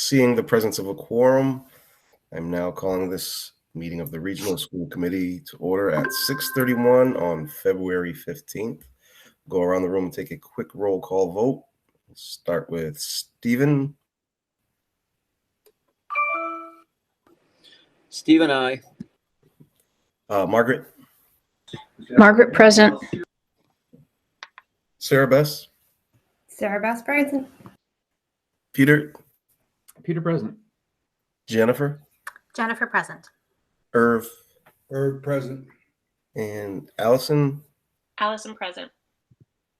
Seeing the presence of a quorum, I'm now calling this meeting of the Regional School Committee to order at 6:31 on February 15th. Go around the room and take a quick roll call vote. We'll start with Stephen. Stephen, aye. Margaret. Margaret, present. Sarah Bess. Sarah Bass present. Peter. Peter, present. Jennifer. Jennifer, present. Irv. Irv, present. And Allison. Allison, present.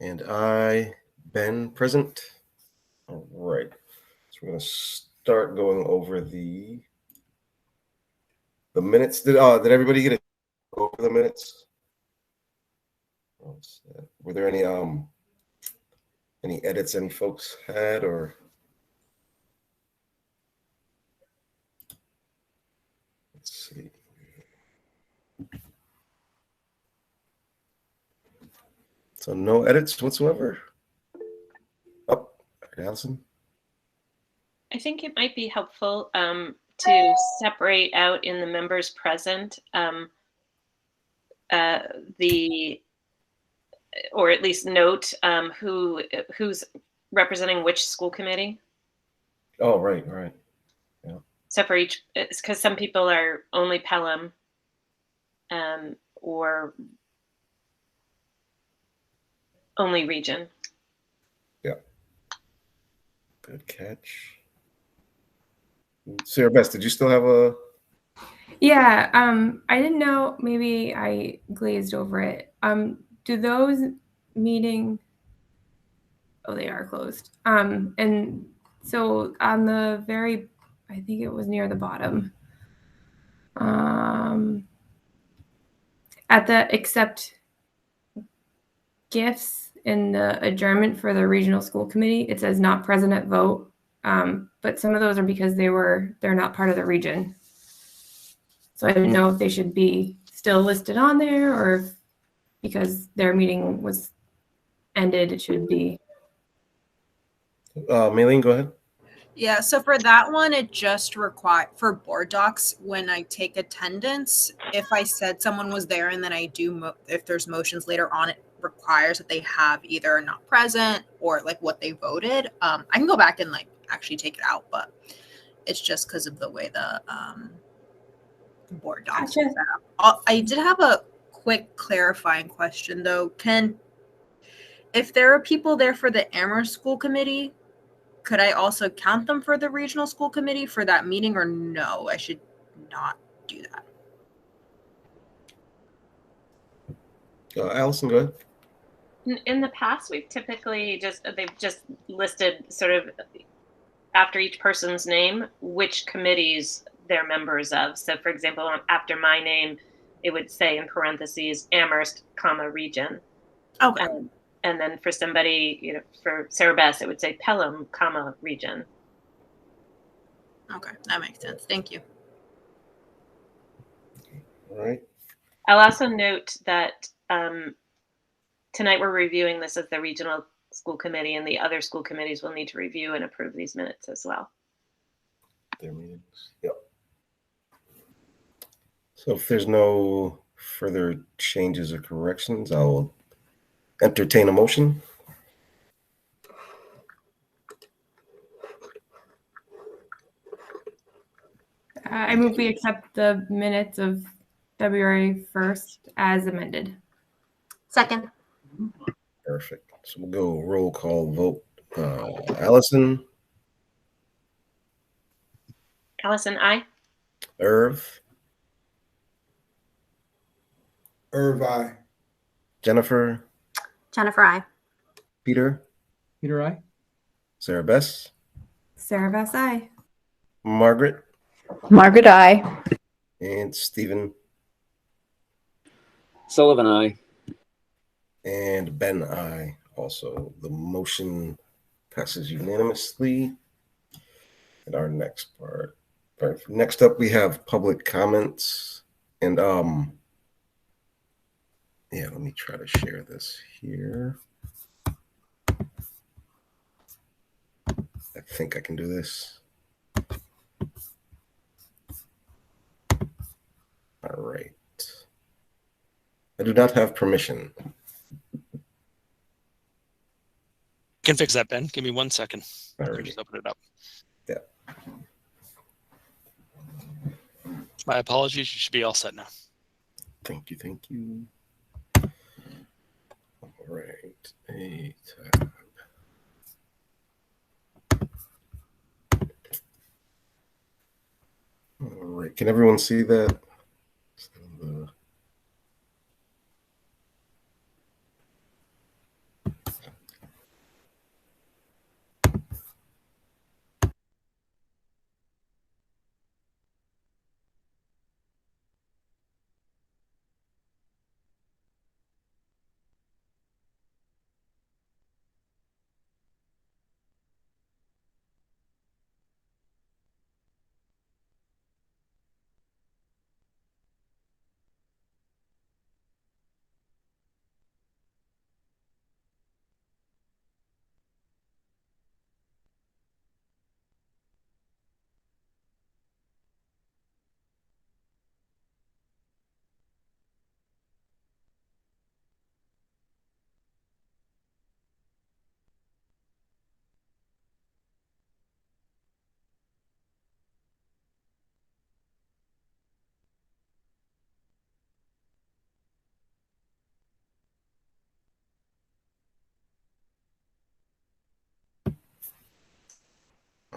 And I, Ben, present. All right. So we're going to start going over the minutes. Did everybody get it over the minutes? Were there any edits any folks had, or let's see. So no edits whatsoever. Oh, Allison. I think it might be helpful to separate out in the members present or at least note who's representing which school committee. Oh, right. Yeah. So for each, because some people are only Pelham, or only region. Yeah. Good catch. Sarah Bess, did you still have a? Yeah, I didn't know, maybe I glazed over it. Do those meeting, oh, they are closed. And so on the very, I think it was near the bottom, at the accept gifts in the adjournment for the regional school committee, it says not present at vote. But some of those are because they're not part of the region. So I didn't know if they should be still listed on there, or if because their meeting was ended, it should be. Maylene, go ahead. Yeah, so for that one, it just requires for board docs when I take attendance. If I said someone was there and then I do, if there's motions later on, it requires that they have either not present or like what they voted. I can go back and like actually take it out, but it's just because of the way the board docs are set up. I did have a quick clarifying question though. If there are people there for the Amherst school committee, could I also count them for the regional school committee for that meeting, or no, I should not do that? Allison, go ahead. In the past, we've typically they've just listed sort of after each person's name which committees they're members of. So for example, after my name, it would say in parentheses Amherst, region. Okay. And then for somebody, for Sarah Bess, it would say Pelham, region. Okay, that makes sense. Thank you. All right. I'll also note that tonight we're reviewing this as the regional school committee, and the other school committees will need to review and approve these minutes as well. Their meetings. Yep. So if there's no further changes or corrections, I'll entertain a motion. I move we accept the minutes of February 1st as amended. Second. Perfect. So we'll go roll call vote. Allison. Allison, aye. Irv. Irv, aye. Jennifer. Jennifer, aye. Peter. Peter, aye. Sarah Bess. Sarah Bass, aye. Margaret. Margaret, aye. And Stephen. Sullivan, aye. And Ben, aye. Also, the motion passes unanimously. And our next part. Next up, we have public comments. And yeah, let me try to share this here. I think I can do this. I do not have permission. Can fix that, Ben. Give me 1 second. All Let me right. just open it up. Yeah. My apologies. You should be all set now. Thank you. Thank you. All right. A tab. All right. Can everyone see that?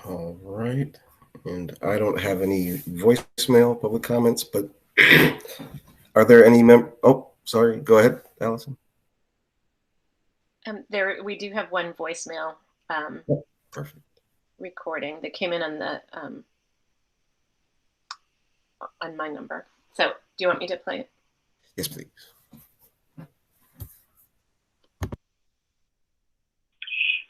All right. And I don't have any voicemail public comments, but are there any oh, sorry. Go ahead, Allison. We do have one voicemail Perfect. recording that came in on the on my number. So, do you want me to play it? Yes, please.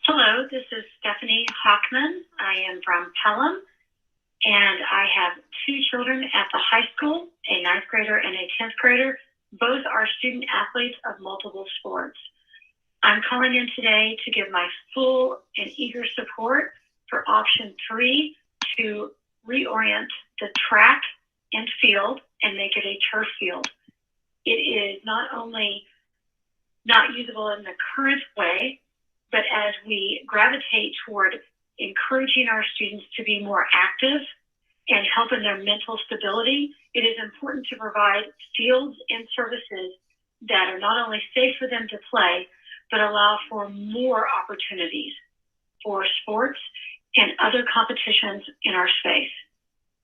Hello, this is Stephanie Hockman. I am from Pelham, and I have two children at the high school, a ninth grader and a 10th grader. Both are student athletes of multiple sports. I'm calling in today to give my full and eager support for option 3 to reorient the track and field and make it a turf field. It is not only not usable in the current way, but as we gravitate toward encouraging our students to be more active and helping their mental stability, it is important to provide fields and services that are not only safe for them to play, but allow for more opportunities for sports and other competitions in our space.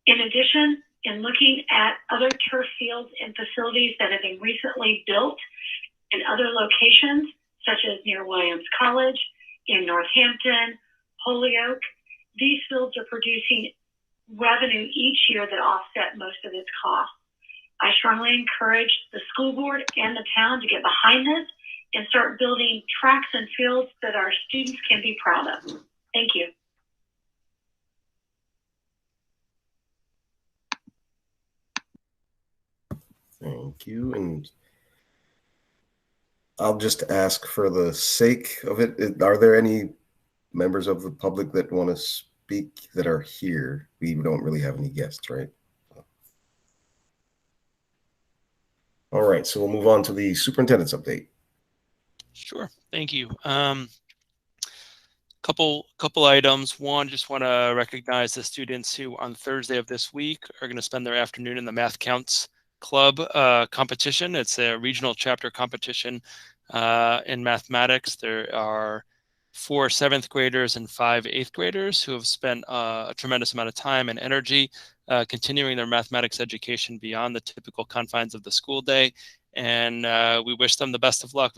In addition, in looking at other turf fields and facilities that have been recently built in other locations, such as near Williams College, in Northampton, Holyoke, these fields are producing revenue each year that offset most of its costs. I strongly encourage the school board and the town to get behind this and start building tracks and fields that our students can be proud of. Thank you. Thank you. And I'll just ask for the sake of it, are there any members of the public that want to speak that are here? We don't really have any guests, right? All right, so we'll move on to the superintendent's update. Sure. Thank you. Couple items. One, just want to recognize the students who on Thursday of this week are going to spend their afternoon in the Math Counts Club competition. It's a regional chapter competition in mathematics. There are 4 7th graders and 5 8th graders who have spent a tremendous amount of time and energy continuing their mathematics education beyond the typical confines of the school day. And we wish them the best of luck.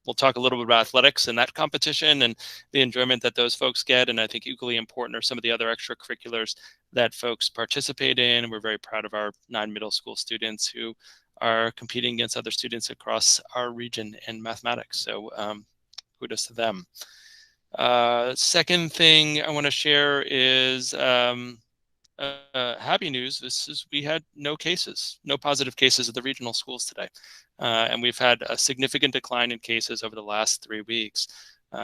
We'll talk a little bit about athletics and that competition and the enjoyment that those folks get. And I think equally important are some of the other extracurriculars that folks participate in. And we're very proud of our 9 middle school students who are competing against other students across our region in mathematics. So kudos to them. Second thing I want to share is happy news. We had no positive cases at the regional schools today. And we've had a significant decline in cases over the last 3 weeks.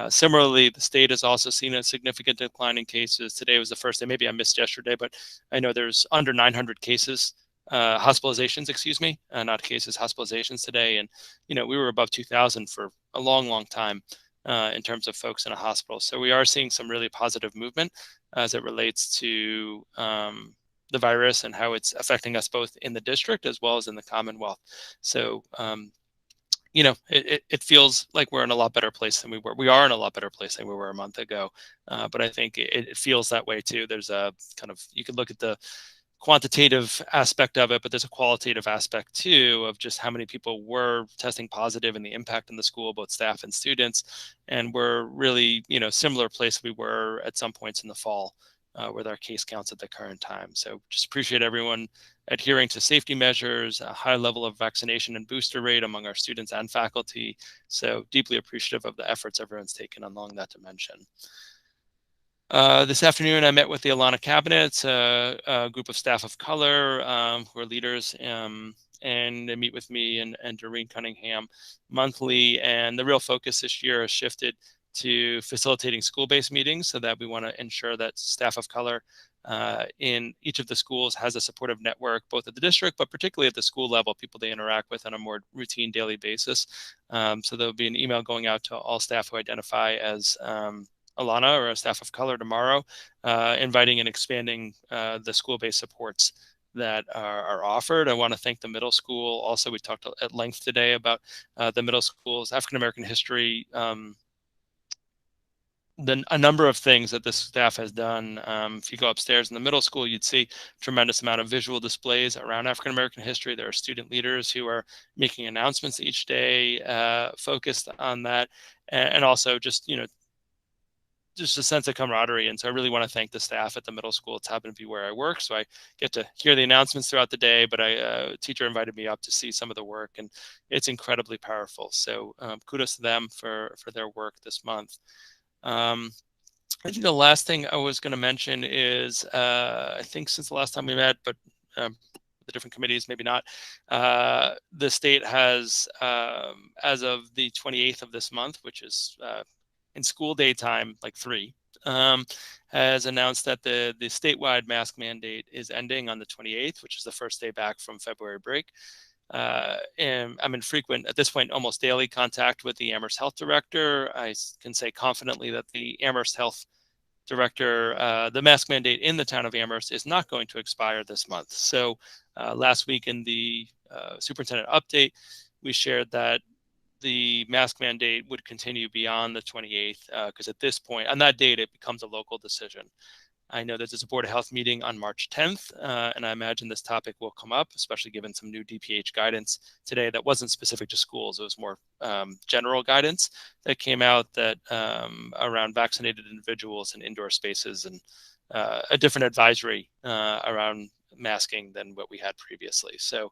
Similarly, the state has also seen a significant decline in cases. Today was the first day, maybe I missed yesterday, but I know there's under 900 cases hospitalizations, excuse me, not cases, hospitalizations today. And, we were above 2,000 for a long, long time in terms of folks in a hospital. So we are seeing some really positive movement as it relates to the virus and how it's affecting us both in the district as well as in the Commonwealth. So, it feels like we're in a lot better place than we were. We are in a lot better place than we were a month ago. But I think it feels that way too. There's a kind of, you could look at the quantitative aspect of it, but there's a qualitative aspect too of just how many people were testing positive and the impact in the school, both staff and students. And we're really, similar place we were at some points in the fall with our case counts at the current time. So just appreciate everyone adhering to safety measures, a high level of vaccination and booster rate among our students and faculty. So deeply appreciative of the efforts everyone's taken along that dimension. This afternoon, I met with the Alana Cabinet, a group of staff of color who are leaders, and they meet with me and Doreen Cunningham monthly. And the real focus this year has shifted to facilitating school-based meetings so that we want to ensure that staff of color in each of the schools has a supportive network, both at the district, but particularly at the school level, people they interact with on a more routine daily basis. So there'll be an email going out to all staff who identify as Alana or a staff of color tomorrow, inviting and expanding the school-based supports that are offered. I want to thank the middle school. Also, we talked at length today about the middle school's African-American history, a number of things that the staff has done. If you go upstairs in the middle school, you'd see a tremendous amount of visual displays around African-American history. There are student leaders who are making announcements each day focused on that, and also just, just a sense of camaraderie. And so I really want to thank the staff at the middle school. It's happened to be where I work, so I get to hear the announcements throughout the day, but a teacher invited me up to see some of the work, and it's incredibly powerful. So kudos to them for their work this month. I think the last thing I was going to mention is, I think since the last time we met, but the different committees, maybe not, the state has, as of the 28th of this month, which is in school day time, like 3, has announced that the statewide mask mandate is ending on the 28th, which is the first day back from February break. And I'm in frequent, at this point, almost daily contact with the Amherst Health Director. I can say confidently that the Amherst Health Director, the mask mandate in the town of Amherst is not going to expire this month. So last week in the superintendent update, we shared that the mask mandate would continue beyond the 28th, because at this point, on that date, it becomes a local decision. I know that there's a Board of Health meeting on March 10th, and I imagine this topic will come up, especially given some new DPH guidance today that wasn't specific to schools. It was more general guidance that came out that around vaccinated individuals in indoor spaces, and a different advisory around masking than what we had previously. So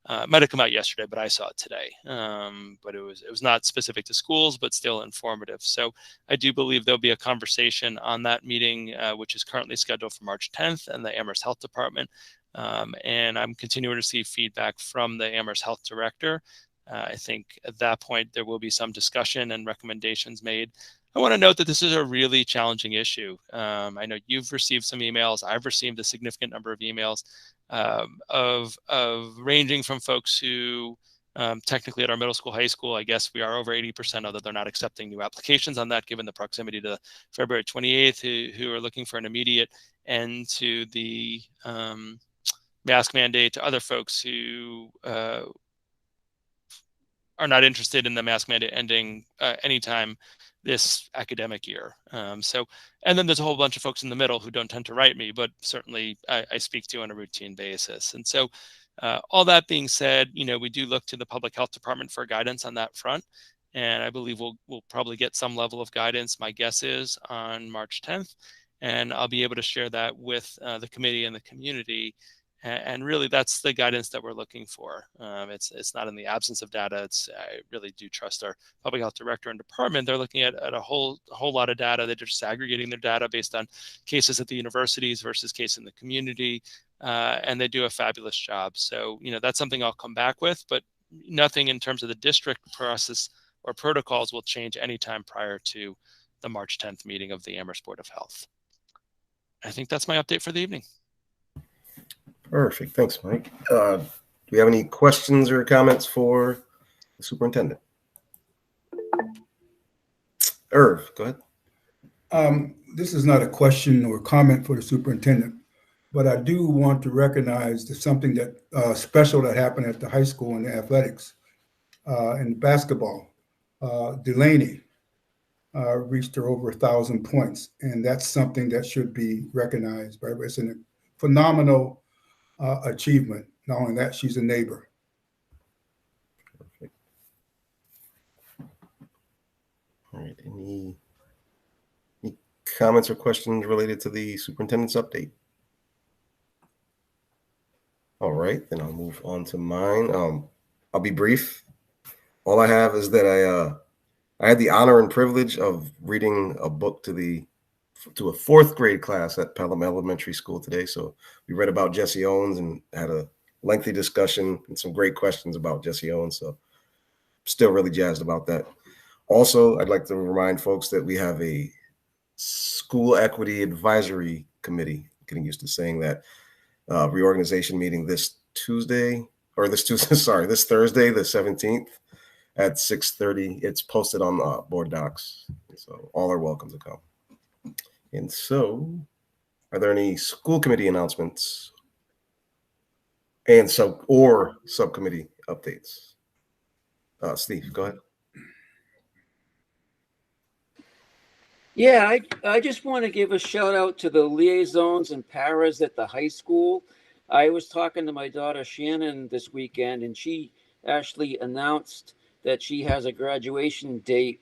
it might have come out yesterday, but I saw it today. But it was not specific to schools, but still informative. So I do believe there'll be a conversation on that meeting, which is currently scheduled for March 10th, and the Amherst Health Department. And I'm continuing to receive feedback from the Amherst Health Director. I think at that point, there will be some discussion and recommendations made. I want to note that this is a really challenging issue. I know you've received some emails. I've received a significant number of emails of ranging from folks who technically at our middle school, high school, I guess we are over 80%, although they're not accepting new applications on that given the proximity to February 28th, who are looking for an immediate end to the mask mandate, to other folks who are not interested in the mask mandate ending anytime this academic year. And then there's a whole bunch of folks in the middle who don't tend to write me, but certainly I speak to on a routine basis. And so all that being said, we do look to the Public Health Department for guidance on that front. And I believe we'll probably get some level of guidance, my guess is, on March 10th. And I'll be able to share that with the committee and the community. And really, that's the guidance that we're looking for. It's not in the absence of data. I really do trust our public health director and department. They're looking at a whole lot of data. They're just aggregating their data based on cases at the universities versus cases in the community. And they do a fabulous job. So, that's something I'll come back with, but nothing in terms of the district process or protocols will change anytime prior to the March 10th meeting of the Amherst Board of Health. I think that's my update for the evening. Perfect. Thanks, Mike. Do we have any questions or comments for the superintendent? Irv, go ahead. This is not a question or comment for the superintendent, but I do want to recognize that something that special that happened at the high school in the athletics, in basketball. Delaney reached her over 1,000 points, and that's something that should be recognized. But it's a phenomenal achievement. Not only that, she's a neighbor. Perfect. All right. Any comments or questions related to the superintendent's update? All right, then I'll move on to mine. I'll be brief. All I have is that I had the honor and privilege of reading a book to a fourth grade class at Pelham Elementary School today. So we read about Jesse Owens and had a lengthy discussion and some great questions about Jesse Owens. So still really jazzed about that. Also, I'd like to remind folks that we have a School Equity Advisory Committee, getting used to saying that, reorganization meeting this Thursday, the 17th at 6:30. It's posted on board docs, so all are welcome to come. And so, are there any school committee announcements and subcommittee updates? Steve, go ahead. Yeah, I just want to give a shout out to the liaisons and paras at the high school. I was talking to my daughter Shannon this weekend, and she actually announced that she has a graduation date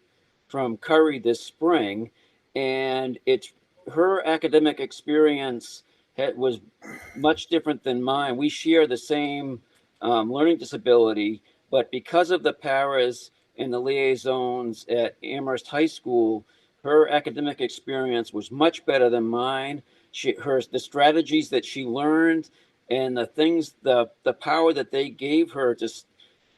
from Curry this spring, and it's her academic experience was much different than mine. We share the same learning disability, but because of the paras and the liaisons at Amherst High School, her academic experience was much better than mine. The strategies that she learned and the power that they gave her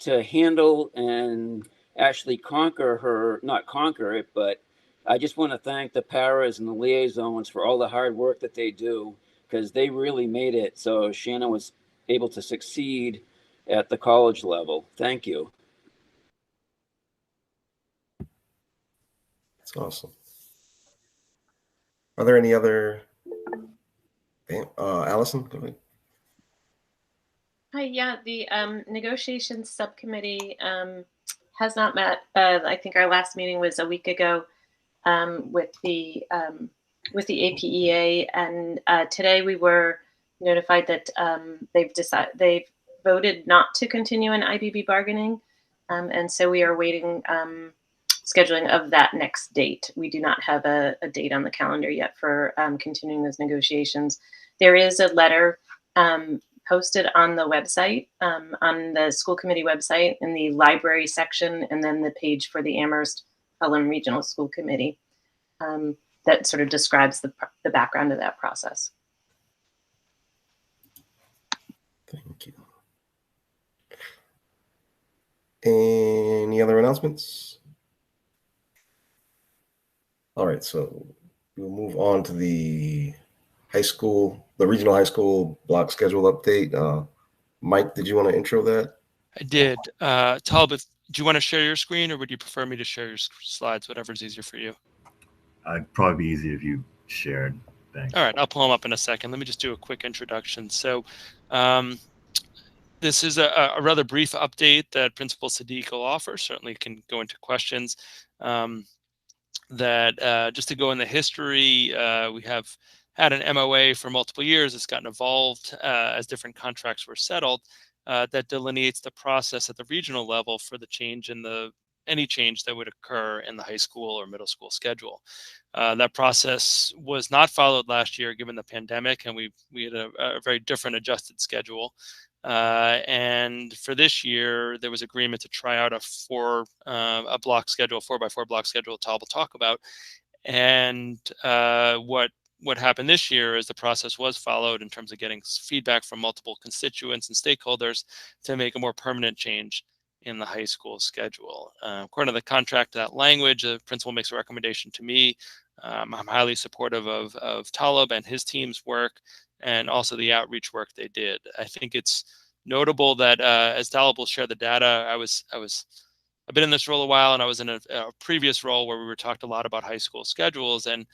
to handle and actually not conquer it, but I just want to thank the paras and the liaisons for all the hard work that they do, because they really made it so Shannon was able to succeed at the college level. Thank you. That's awesome. Are there any other? Allison, go ahead. Hi, yeah, the negotiations subcommittee has not met. I think our last meeting was a week ago with the APEA, and today we were notified that they've voted not to continue in IBB bargaining, and so we are waiting scheduling of that next date. We do not have a date on the calendar yet for continuing those negotiations. There is a letter posted on the website, on the school committee website in the library section, and then the page for the Amherst Pelham Regional School Committee that sort of describes the background of that process. Thank you. Any other announcements? All right, so we'll move on to the regional high school block schedule update. Mike, did you want to intro that? I did. Talbot, do you want to share your screen, or would you prefer me to share your slides? Whatever's easier for you. It'd probably be easier if you shared. Thanks. All right, I'll pull them up in a second. Let me just do a quick introduction. So this is a rather brief update that Principal Sadiq will offer. Certainly can go into questions. Just to go in the history, we have had an MOA for multiple years. It's gotten evolved as different contracts were settled. That delineates the process at the regional level for the change in any change that would occur in the high school or middle school schedule. That process was not followed last year given the pandemic, and we had a very different adjusted schedule. And for this year, there was agreement to try out a 4x4 block schedule Tal will talk about. And what happened this year is the process was followed in terms of getting feedback from multiple constituents and stakeholders to make a more permanent change in the high school schedule. According to the contract, that language, the principal makes a recommendation to me. I'm highly supportive of Talib and his team's work, and also the outreach work they did. I think it's notable that as Talib will share the data, I've been in this role a while, and I was in a previous role where we were talked a lot about high school schedules, and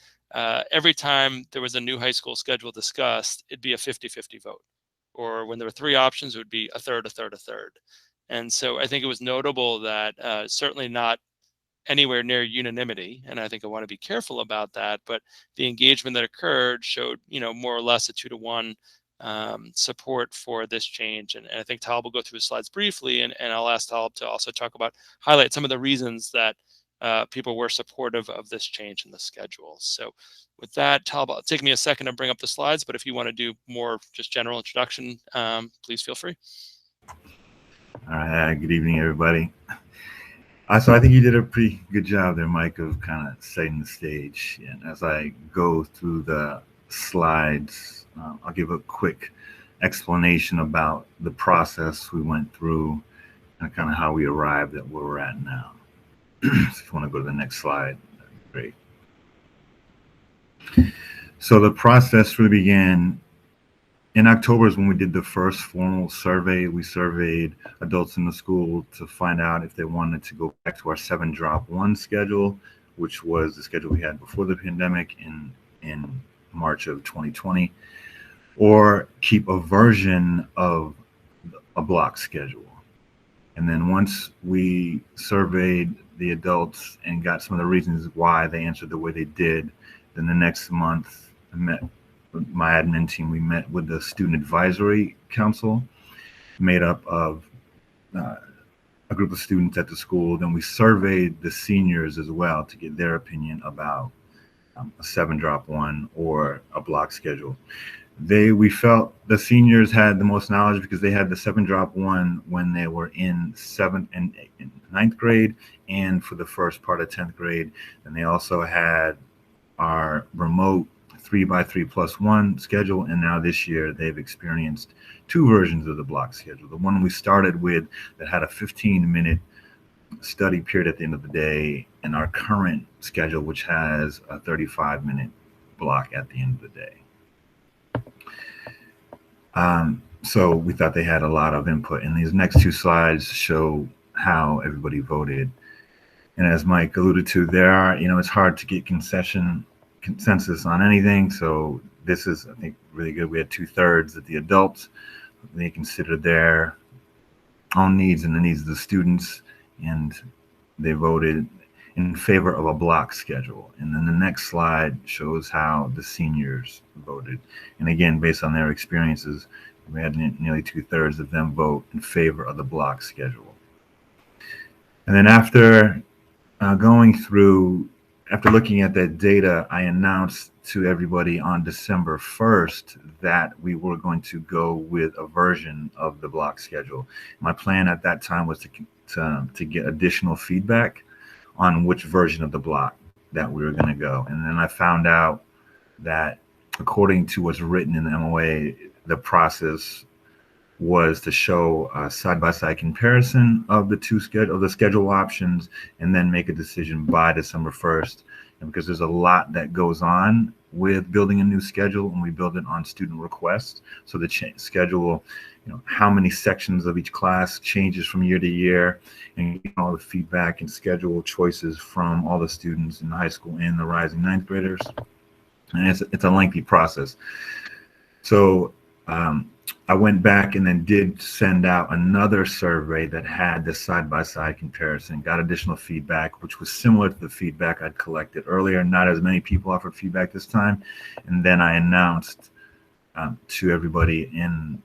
every time there was a new high school schedule discussed, it'd be a 50-50 vote. Or when there were 3 options, it would be a third, a third, a third. And so I think it was notable that certainly not anywhere near unanimity, and I think I want to be careful about that, but the engagement that occurred showed, more or less a 2-to-1 support for this change. And I think Talib will go through his slides briefly, and I'll ask Talib to also highlight some of the reasons that people were supportive of this change in the schedule. So with that, Talib, it'll take me a second to bring up the slides, but if you want to do more just general introduction, please feel free. All right, good evening, everybody. So I think you did a pretty good job there, Mike, of kind of setting the stage. And as I go through the slides, I'll give a quick explanation about the process we went through and kind of how we arrived at where we're at now. So if you want to go to the next slide, that'd be great. So the process really began in October is when we did the first formal survey. We surveyed adults in the school to find out if they wanted to go back to our 7-drop-1 schedule, which was the schedule we had before the pandemic in March of 2020, or keep a version of a block schedule. And then once we surveyed the adults and got some of the reasons why they answered the way they did, then the next month I met with my admin team. We met with the Student Advisory Council, made up of a group of students at the school. Then we surveyed the seniors as well to get their opinion about a 7-drop-1 or a block schedule. We felt the seniors had the most knowledge because they had the 7-drop-1 when they were in 7th and 9th grade and for the first part of 10th grade. And they also had our remote 3x3+1 schedule, and now this year they've experienced 2 versions of the block schedule. The one we started with that had a 15-minute study period at the end of the day, and our current schedule, which has a 35-minute block at the end of the day. So we thought they had a lot of input, and these next 2 slides show how everybody voted. And as Mike alluded to, it's hard to get consensus on anything. So this is, I think, really good. We had 2/3 of the adults. They considered their own needs and the needs of the students, and they voted in favor of a block schedule. And then the next slide shows how the seniors voted. And again, based on their experiences, we had nearly 2/3 of them vote in favor of the block schedule. And then after after looking at that data, I announced to everybody on December 1st that we were going to go with a version of the block schedule. My plan at that time was to get additional feedback on which version of the block that we were going to go. And then I found out that according to what's written in the MOA, the process was to show a side-by-side comparison of the schedule options and then make a decision by December 1st. And because there's a lot that goes on with building a new schedule, and we build it on student request. So the schedule, how many sections of each class changes from year to year, and all the feedback and schedule choices from all the students in the high school and the rising 9th graders. And it's a lengthy process. So I went back and then did send out another survey that had the side-by-side comparison, got additional feedback, which was similar to the feedback I'd collected earlier. Not as many people offered feedback this time. And then I announced to everybody in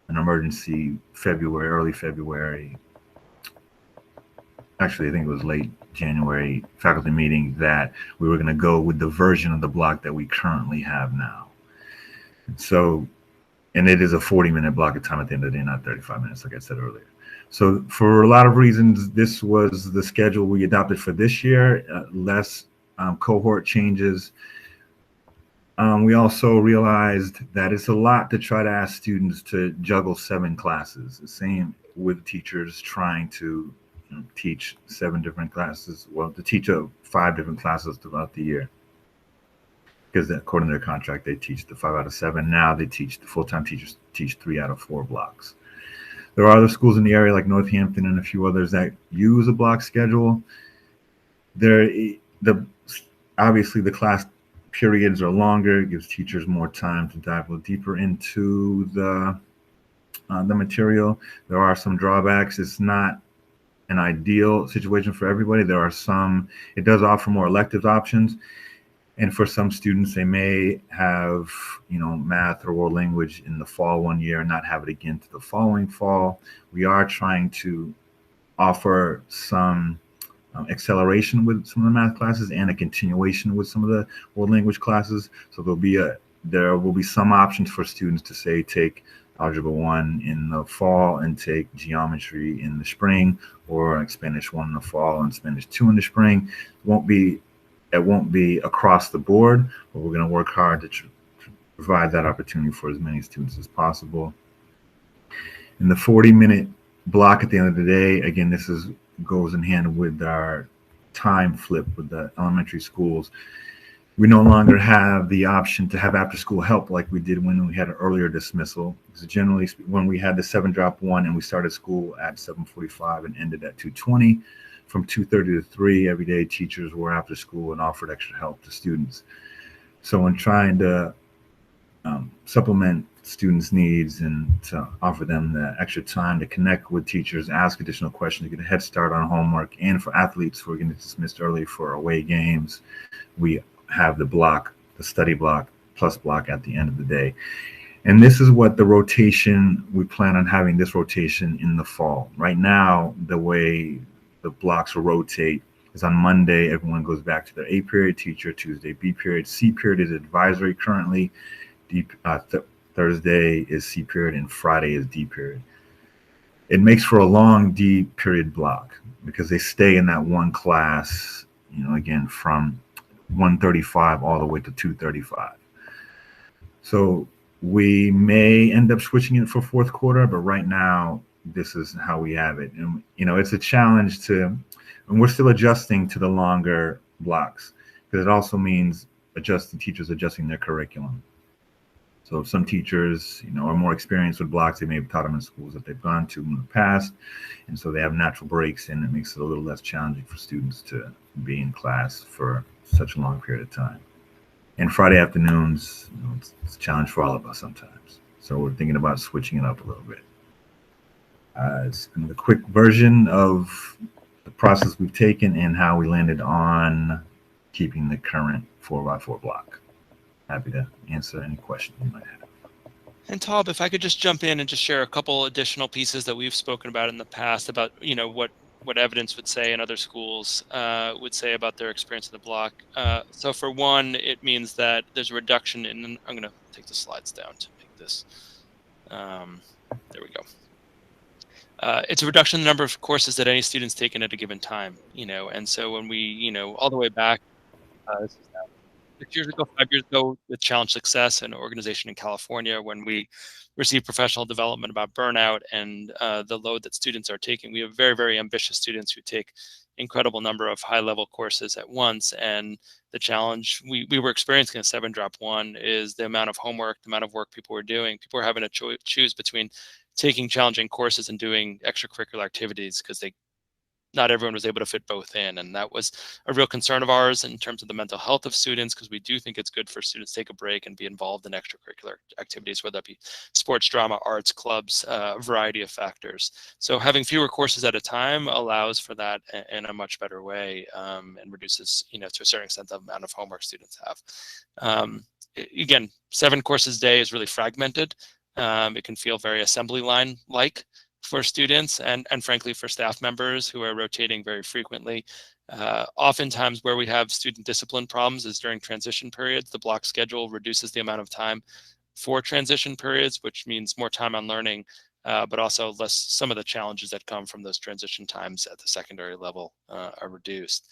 an emergency early February, actually, I think it was late January faculty meeting, that we were going to go with the version of the block that we currently have now. So, and it is a 40-minute block of time at the end of the day, not 35 minutes, like I said earlier. So for a lot of reasons, this was the schedule we adopted for this year, less cohort changes. We also realized that it's a lot to try to ask students to juggle 7 classes. The same with teachers trying to teach 7 different classes, to teach 5 different classes throughout the year. because according to their contract, they teach the 5 out of 7. Now they teach, the full-time teachers teach 3 out of 4 blocks. There are other schools in the area like Northampton and a few others that use a block schedule. Obviously the class periods are longer. It gives teachers more time to dive a little deeper into the material. There are some drawbacks. It's not an ideal situation for everybody. There are some, it does offer more elective options. And for some students, they may have, math or world language in the fall one year and not have it again to the following fall. We are trying to offer some acceleration with some of the math classes and a continuation with some of the world language classes. So there will be some options for students to say take Algebra 1 in the fall and take geometry in the spring, or Spanish 1 in the fall and Spanish 2 in the spring. It won't be across the board, but we're going to work hard to provide that opportunity for as many students as possible. In the 40-minute block at the end of the day, again, this goes in hand with our time flip with the elementary schools. We no longer have the option to have after-school help like we did when we had an earlier dismissal. Because generally, when we had the 7-drop-1 and we started school at 7:45 and ended at 2:20, from 2:30 to 3 every day, teachers were after school and offered extra help to students. So in trying to supplement students' needs and to offer them the extra time to connect with teachers, ask additional questions, get a head start on homework, and for athletes who are getting dismissed early for away games, we have the study block plus block at the end of the day. And this is what the rotation, we plan on having this rotation in the fall. Right now, the way the blocks will rotate is on Monday, everyone goes back to their A period teacher, Tuesday B period, C period is advisory currently, Thursday is C period, and Friday is D period. It makes for a long D period block because they stay in that one class, again, from 1:35 all the way to 2:35. So we may end up switching it for fourth quarter, but right now, this is how we have it. And, it's a challenge and we're still adjusting to the longer blocks, because it also means teachers adjusting their curriculum. So some teachers, are more experienced with blocks. They may have taught them in schools that they've gone to in the past. And so they have natural breaks, and it makes it a little less challenging for students to be in class for such a long period of time. And Friday afternoons, it's a challenge for all of us sometimes. So we're thinking about switching it up a little bit. It's kind of a quick version of the process we've taken and how we landed on keeping the current 4x4 block. Happy to answer any questions you might have. And Tob, if I could just jump in and just share a couple additional pieces that we've spoken about in the past about, what evidence would say and other schools would say about their experience in the block. So for one, it means that there's a reduction in, I'm going to take the slides down to make this. There we go. It's a reduction in the number of courses that any student's taken at a given time, and so when we, all the way back, this is now 6 years ago, 5 years ago, with Challenge Success, an organization in California, when we received professional development about burnout and the load that students are taking. We have very, very ambitious students who take incredible number of high-level courses at once, and the challenge we were experiencing at 7-drop-1 is the amount of homework, the amount of work people were doing. People were having to choose between taking challenging courses and doing extracurricular activities because not everyone was able to fit both in. And that was a real concern of ours in terms of the mental health of students, because we do think it's good for students to take a break and be involved in extracurricular activities, whether that be sports, drama, arts, clubs, a variety of factors. So having fewer courses at a time allows for that in a much better way, and reduces, to a certain extent, the amount of homework students have. Again, 7 courses a day is really fragmented. It can feel very assembly line-like for students and frankly for staff members who are rotating very frequently. Oftentimes where we have student discipline problems is during transition periods. The block schedule reduces the amount of time for transition periods, which means more time on learning, but also some of the challenges that come from those transition times at the secondary level are reduced.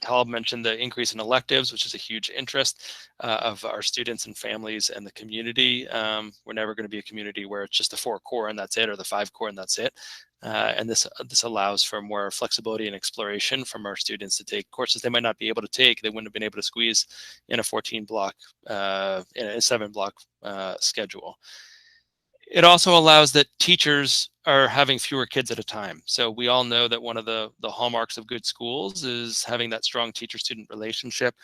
Talib mentioned the increase in electives, which is a huge interest of our students and families and the community. We're never going to be a community where it's just the 4 core and that's it, or the 5 core and that's it. And this allows for more flexibility and exploration from our students to take courses they might not be able to take. They wouldn't have been able to squeeze in a 14-block, in a 7-block schedule. It also allows that teachers are having fewer kids at a time. So we all know that one of the hallmarks of good schools is having that strong teacher-student relationship.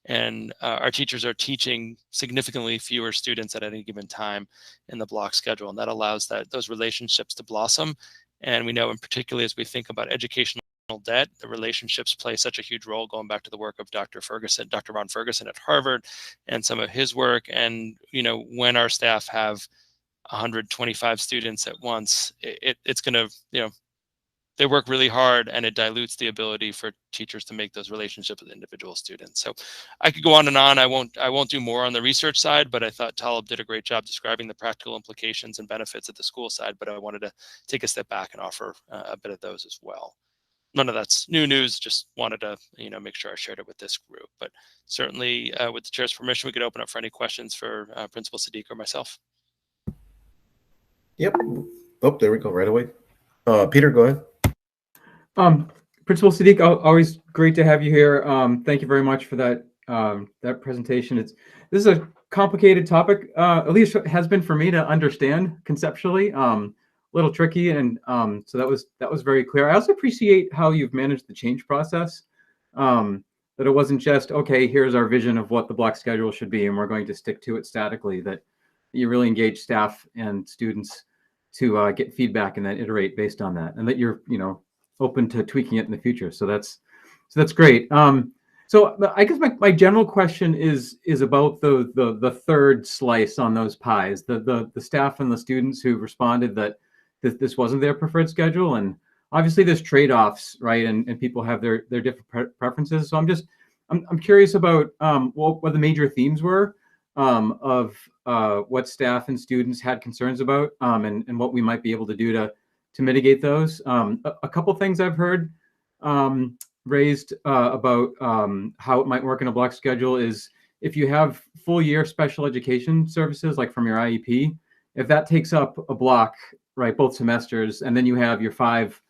And our teachers are teaching significantly fewer students at any given time in the block schedule. And that allows those relationships to blossom. And we know, in particularly as we think about educational debt, the relationships play such a huge role, going back to the work of Dr. Ron Ferguson at Harvard and some of his work. And, when our staff have 125 students at once, it's going to, they work really hard, and it dilutes the ability for teachers to make those relationships with individual students. So I could go on and on. I won't do more on the research side, but I thought Talib did a great job describing the practical implications and benefits at the school side, but I wanted to take a step back and offer a bit of those as well. None of that's new news, just wanted to make sure I shared it with this group. But certainly with the chair's permission, we could open up for any questions for Principal Sadiq or myself. Yep. Oh, there we go. Right away. Peter, go ahead. Principal Sadiq, always great to have you here. Thank you very much for that presentation. This is a complicated topic, at least it has been for me to understand conceptually. A little tricky, and so that was very clear. I also appreciate how you've managed the change process. That it wasn't just, okay, here's our vision of what the block schedule should be, and we're going to stick to it statically. That you really engage staff and students to get feedback and then iterate based on that, and that you're open to tweaking it in the future. So that's great. So I guess my general question is about the third slice on those pies, the staff and the students who responded that this wasn't their preferred schedule. And obviously there's trade-offs, right? And people have their different preferences. So I'm curious about what the major themes were of what staff and students had concerns about, and what we might be able to do to mitigate those. A couple things I've heard raised about how it might work in a block schedule is if you have full year special education services, like from your IEP, if that takes up a block, right, both semesters, and then you have your 5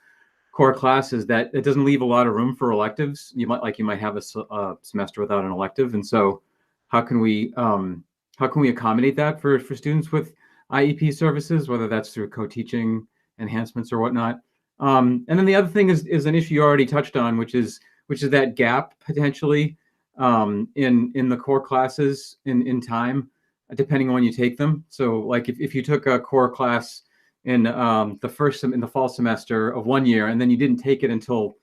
core classes, that it doesn't leave a lot of room for electives. You might have a semester without an elective. And so how can we accommodate that for students with IEP services, whether that's through co-teaching enhancements or whatnot? And then the other thing is an issue you already touched on, which is that gap potentially in the core classes in time, depending on when you take them. So like if you took a core class in the fall semester of one year, and then you didn't take it until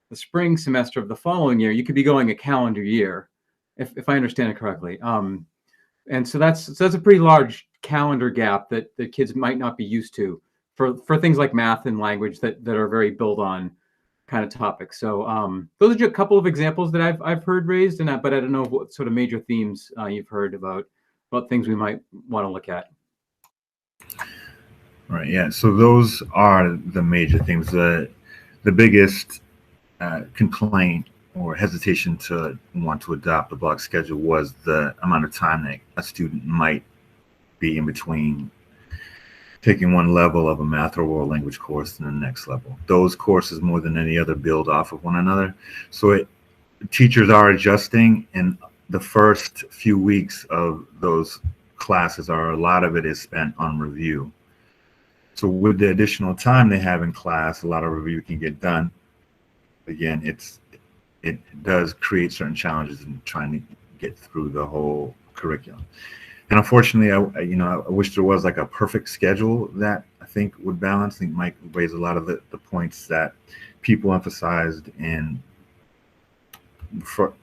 the spring semester of the following year, you could be going a calendar year, if I understand it correctly. And so that's a pretty large calendar gap that kids might not be used to for things like math and language that are very built on kind of topics. So those are just a couple of examples that I've heard raised, but I don't know what sort of major themes you've heard about things we might want to look at. Right. Yeah. So those are the major things. The biggest complaint or hesitation to want to adopt the block schedule was the amount of time that a student might be in between taking one level of a math or world language course and the next level. Those courses, more than any other, build off of one another. So teachers are adjusting, and the first few weeks of those classes a lot of it is spent on review. So with the additional time they have in class, a lot of review can get done. Again, it does create certain challenges in trying to get through the whole curriculum. And unfortunately, I wish there was like a perfect schedule that I think would balance. I think Mike raised a lot of the points that people emphasized and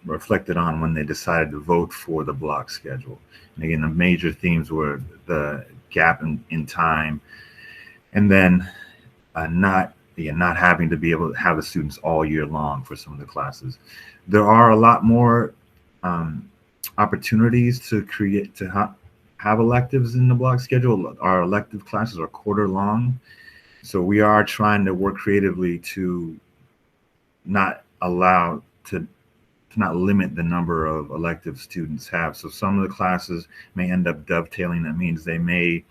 reflected on when they decided to vote for the block schedule. And again, the major themes were the gap in time, and then not having to be able to have the students all year long for some of the classes. There are a lot more opportunities to have electives in the block schedule. Our elective classes are quarter long, so we are trying to work creatively to not limit the number of electives students have. So some of the classes may end up dovetailing. That means they may,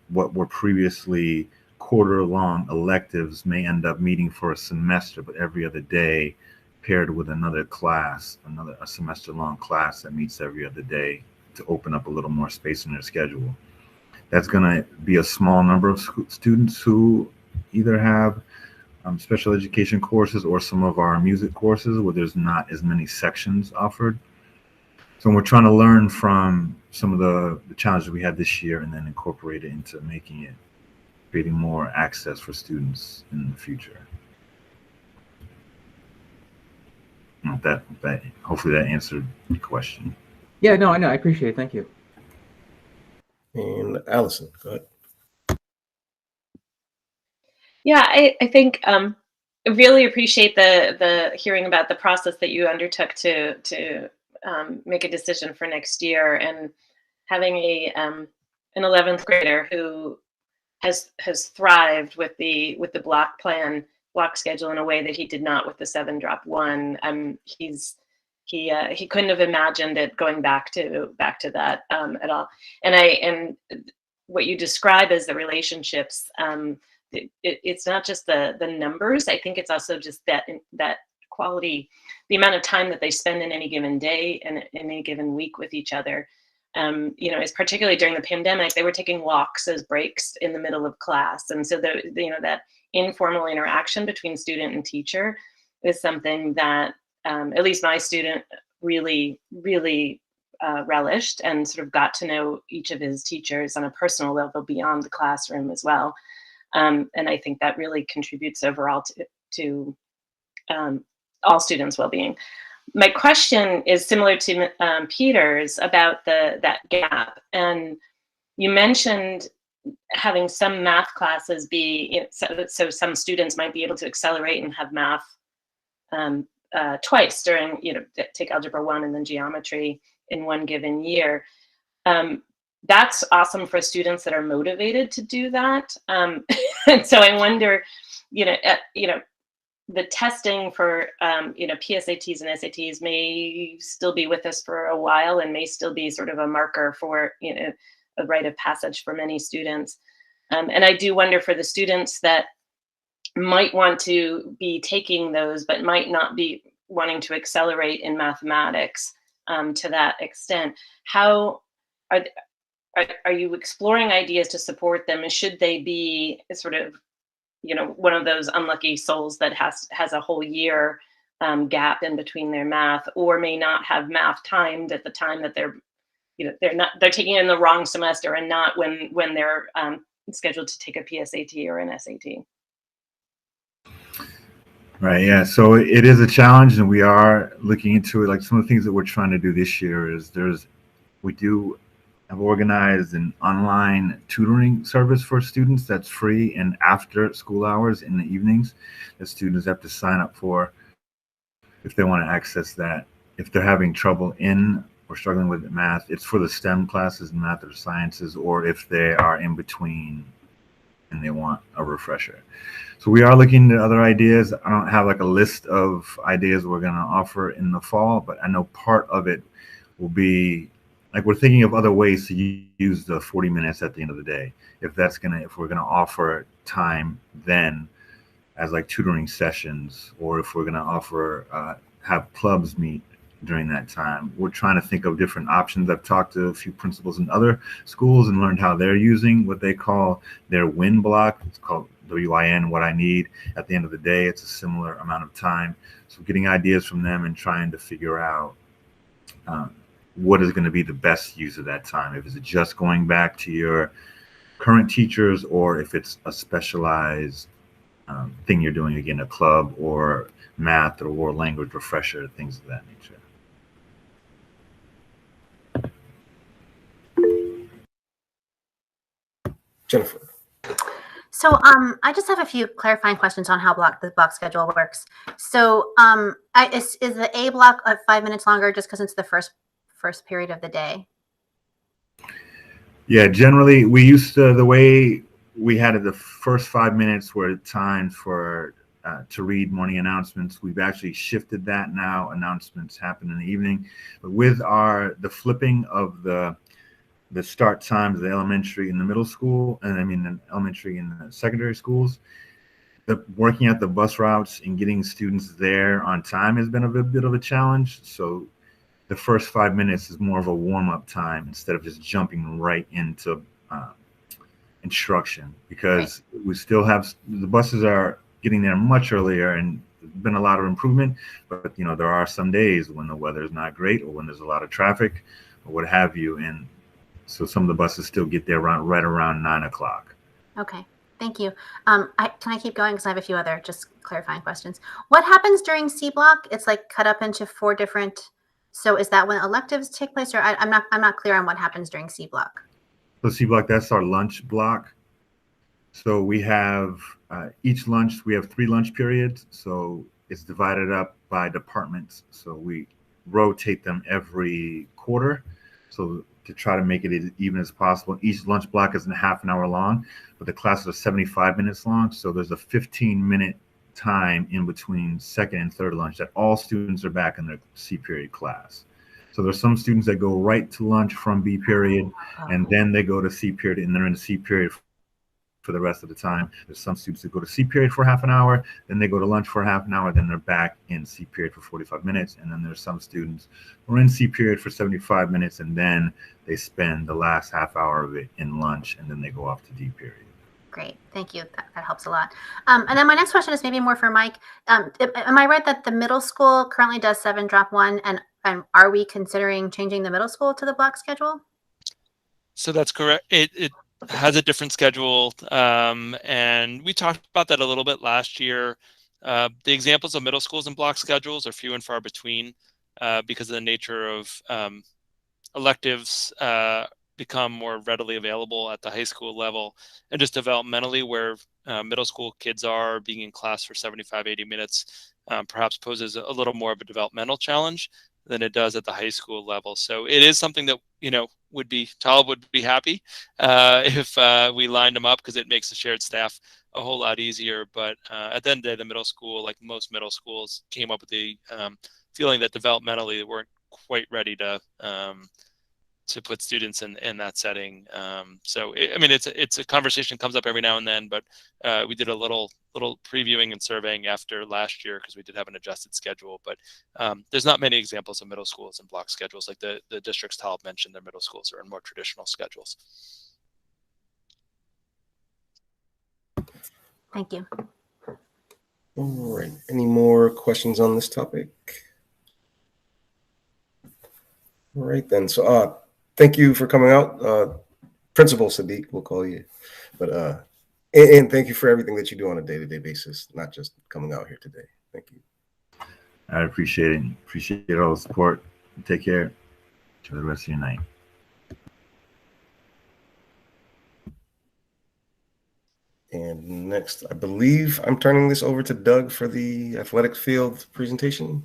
what were previously quarter-long electives may end up meeting for a semester, but every other day paired with another class, a semester-long class that meets every other day to open up a little more space in their schedule. That's going to be a small number of students who either have special education courses or some of our music courses where there's not as many sections offered. So we're trying to learn from some of the challenges we had this year and then incorporate it into creating more access for students in the future. Hopefully that answered the question. Yeah, no, I know. I appreciate it. Thank you. And Allison, go ahead. Yeah, I think I really appreciate the hearing about the process that you undertook to make a decision for next year, and having an 11th grader who has thrived with the block schedule in a way that he did not with the 7-drop-1. He couldn't have imagined it going back to that at all. And what you describe as the relationships, it's not just the numbers. I think it's also just that quality, the amount of time that they spend in any given day and in any given week with each other. Is particularly during the pandemic, they were taking walks as breaks in the middle of class, and so that informal interaction between student and teacher is something that at least my student really relished, and sort of got to know each of his teachers on a personal level beyond the classroom as well. And I think that really contributes overall to all students' well-being. My question is similar to Peter's about that gap. And you mentioned having some math classes be, so some students might be able to accelerate and have math twice during, take Algebra 1 and then geometry in one given year. That's awesome for students that are motivated to do that. And so I wonder, the testing for PSATs and SATs may still be with us for a while, and may still be sort of a marker for a rite of passage for many students. And I do wonder for the students that might want to be taking those, but might not be wanting to accelerate in mathematics to that extent. How are you exploring ideas to support them? And should they be sort of one of those unlucky souls that has a whole year gap in between their math, or may not have math timed at the time that they're taking it in the wrong semester, and not when they're scheduled to take a PSAT or an SAT. Right. Yeah. So it is a challenge, and we are looking into it. Like some of the things that we're trying to do this year is we do have organized an online tutoring service for students that's free and after school hours in the evenings that students have to sign up for if they want to access that. If they're having trouble in or struggling with math, it's for the STEM classes, math or sciences, or if they are in between and they want a refresher. So we are looking at other ideas. I don't have like a list of ideas we're going to offer in the fall, but I know part of it will be like we're thinking of other ways to use the 40 minutes at the end of the day. If we're gonna offer time then as like tutoring sessions, or if we're gonna offer have clubs meet during that time. We're trying to think of different options. I've talked to a few principals in other schools and learned how they're using what they call their WIN block. It's called WIN, what I need. At the end of the day, it's a similar amount of time. So getting ideas from them and trying to figure out what is going to be the best use of that time. If it's just going back to your current teachers, or if it's a specialized thing you're doing, again, a club or math or world language refresher, things of that nature. Jennifer. So I just have a few clarifying questions on how the block schedule works. So is the A block 5 minutes longer just because it's the first period of the day? Yeah, generally we used to, the way we had it, the first 5 minutes were timed for to read morning announcements. We've actually shifted that now. Announcements happen in the evening, but with the flipping of the the start times of the elementary and the middle school, and I mean the elementary and the secondary schools. Working at the bus routes and getting students there on time has been a bit of a challenge. So the first 5 minutes is more of a warm-up time instead of just jumping right into instruction, because we still have the buses are getting there much earlier, and there's been a lot of improvement. But you know, there are some days when the weather is not great, or when there's a lot of traffic, or what have you, and so some of the buses still get there right around 9 o'clock. Okay, thank you. Can I keep going, because I have a few other just clarifying questions. What happens during C block? It's like cut up into 4 different. So is that when electives take place, or I'm not clear on what happens during C block? So C block, that's our lunch block. So we have each lunch, we have 3 lunch periods. So it's divided up by departments. So we rotate them every quarter. So to try to make it as even as possible. Each lunch block is a half an hour long, but the classes are 75 minutes long. So there's a 15-minute time in between second and third lunch that all students are back in their C period class. So there's some students that go right to lunch from B period, and then they go to C period, and they're in the C period for the rest of the time. There's some students that go to C period for half an hour, then they go to lunch for half an hour, then they're back in C period for 45 minutes. And then there's some students who are in C period for 75 minutes, and then they spend the last half hour of it in lunch, and then they go off to D period. Great, thank you. That helps a lot. And then my next question is maybe more for Mike. Am I right that the middle school currently does 7 drop 1, and are we considering changing the middle school to the block schedule? So that's correct. It has a different schedule, and we talked about that a little bit last year. The examples of middle schools and block schedules are few and far between because of the nature of electives become more readily available at the high school level, and just developmentally where middle school kids are being in class for 75, 80 minutes perhaps poses a little more of a developmental challenge than it does at the high school level. So it is something that, you know, Talib would be happy if we lined them up, because it makes the shared staff a whole lot easier. But at the end of the day, the middle school, like most middle schools, came up with the feeling that developmentally they weren't quite ready to put students in that setting. So I mean, it's a conversation that comes up every now and then, but we did a little previewing and surveying after last year, because we did have an adjusted schedule. But there's not many examples of middle schools and block schedules. Like the districts Talib mentioned, their middle schools are in more traditional schedules. Thank you. All right, any more questions on this topic? All right then, so thank you for coming out, Principal Sadiq, we'll call you. But and thank you for everything that you do on a day-to-day basis, not just coming out here today. Thank you. I appreciate it. Appreciate all the support. Take care. Enjoy the rest of your night. And next, I believe I'm turning this over to Doug for the athletic field presentation.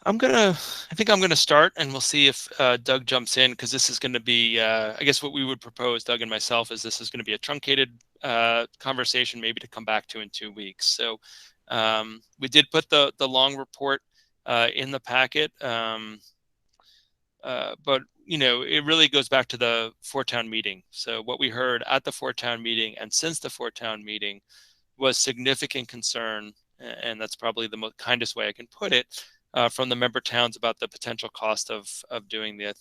I think I'm gonna start, and we'll see if Doug jumps in, because this is going to be, I guess what we would propose, Doug and myself, is this is going to be a truncated conversation, maybe to come back to in 2 weeks. So we did put the long report in the packet, but you know, it really goes back to the four-town meeting. So what we heard at the four-town meeting and since the four-town meeting was significant concern, and that's probably the most kindest way I can put it, from the member towns about the potential cost of doing the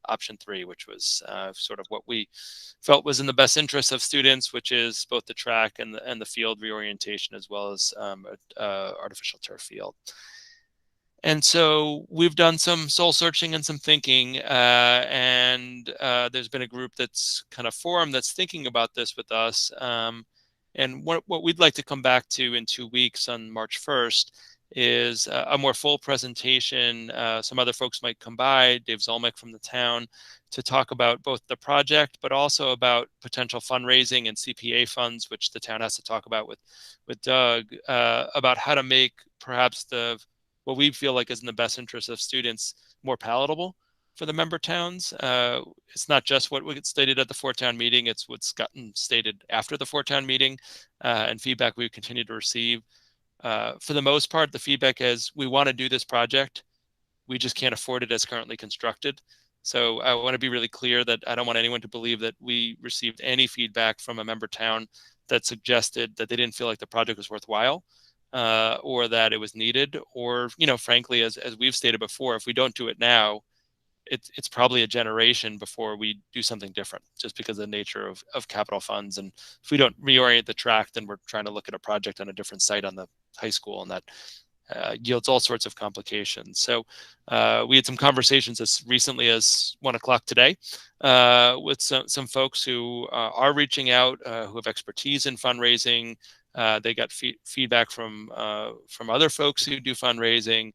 option 3, which was sort of what we felt was in the best interest of students, which is both the track and the field reorientation, as well as artificial turf field. And so we've done some soul searching and some thinking, and there's been a group that's kind of formed that's thinking about this with us. And what we'd like to come back to in 2 weeks on March 1st is a more full presentation. Some other folks might come by, Dave Zolmek from the town, to talk about both the project, but also about potential fundraising and CPA funds, which the town has to talk about with Doug, about how to make perhaps what we feel like is in the best interest of students more palatable for the member towns. It's not just what was stated at the four-town meeting, it's what's gotten stated after the four-town meeting, and feedback we continue to receive. For the most part, the feedback is, we want to do this project, we just can't afford it as currently constructed. So I want to be really clear that I don't want anyone to believe that we received any feedback from a member town that suggested that they didn't feel like the project was worthwhile, or that it was needed, or, frankly, as we've stated before, if we don't do it now, it's probably a generation before we do something different, just because of the nature of capital funds. And if we don't reorient the track, then we're trying to look at a project on a different site on the high school, and that yields all sorts of complications. So we had some conversations as recently as 1 o'clock today with some folks who are reaching out, who have expertise in fundraising. They got feedback from other folks who do fundraising.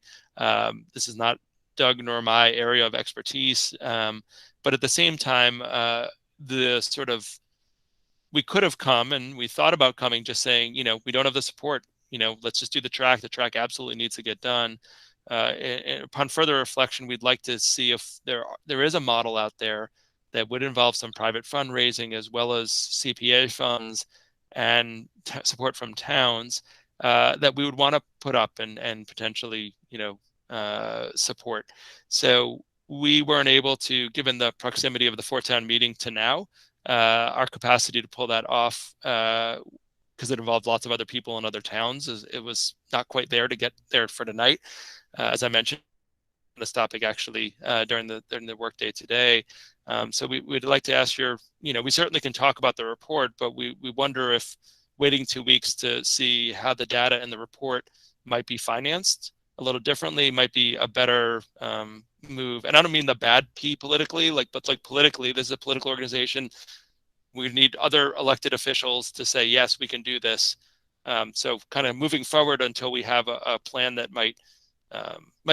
This is not Doug nor my area of expertise, but at the same time, we could have come, and we thought about coming, just saying, we don't have the support. Let's just do the track. The track absolutely needs to get done. And upon further reflection, we'd like to see if there is a model out there that would involve some private fundraising, as well as CPA funds and support from towns, that we would want to put up and potentially, support. So we weren't able to, given the proximity of the 4-town meeting to now, our capacity to pull that off, because it involved lots of other people in other towns, it was not quite there to get there for tonight. As I mentioned, this topic actually during the workday today. So we'd like to ask we certainly can talk about the report, but we wonder if waiting 2 weeks to see how the data in the report might be financed a little differently might be a better move. And I don't mean the bad P politically, but politically, this is a political organization. We need other elected officials to say, yes, we can do this. So kind of moving forward until we have a plan that might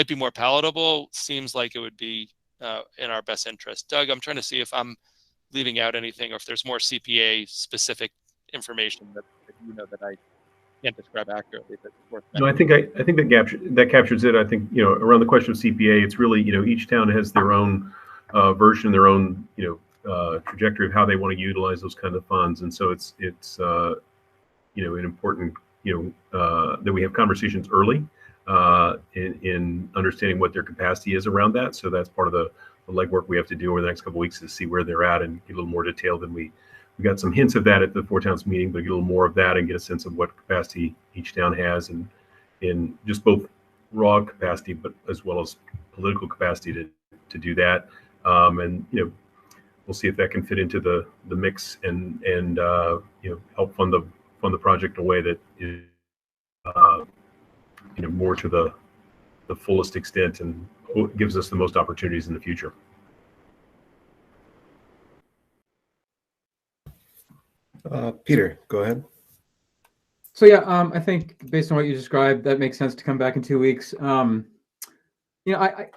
be more palatable, seems like it would be in our best interest. Doug, I'm trying to see if I'm leaving out anything, or if there's more CPA specific information that that I can't describe accurately. No, I think that captures it. I think, around the question of CPA, it's really, each town has their own version, their own, trajectory of how they want to utilize those kind of funds. And so it's an important, that we have conversations early in understanding what their capacity is around that. So that's part of the legwork we have to do over the next couple of weeks, to see where they're at and get a little more detail than we got some hints of that at the 4 towns meeting, but get a little more of that and get a sense of what capacity each town has, and in just both raw capacity, but as well as political capacity to do that. And we'll see if that can fit into the mix and help fund the project in a way that is more to the fullest extent and gives us the most opportunities in the future. Peter, go ahead. So yeah, I think based on what you described, that makes sense to come back in 2 weeks. I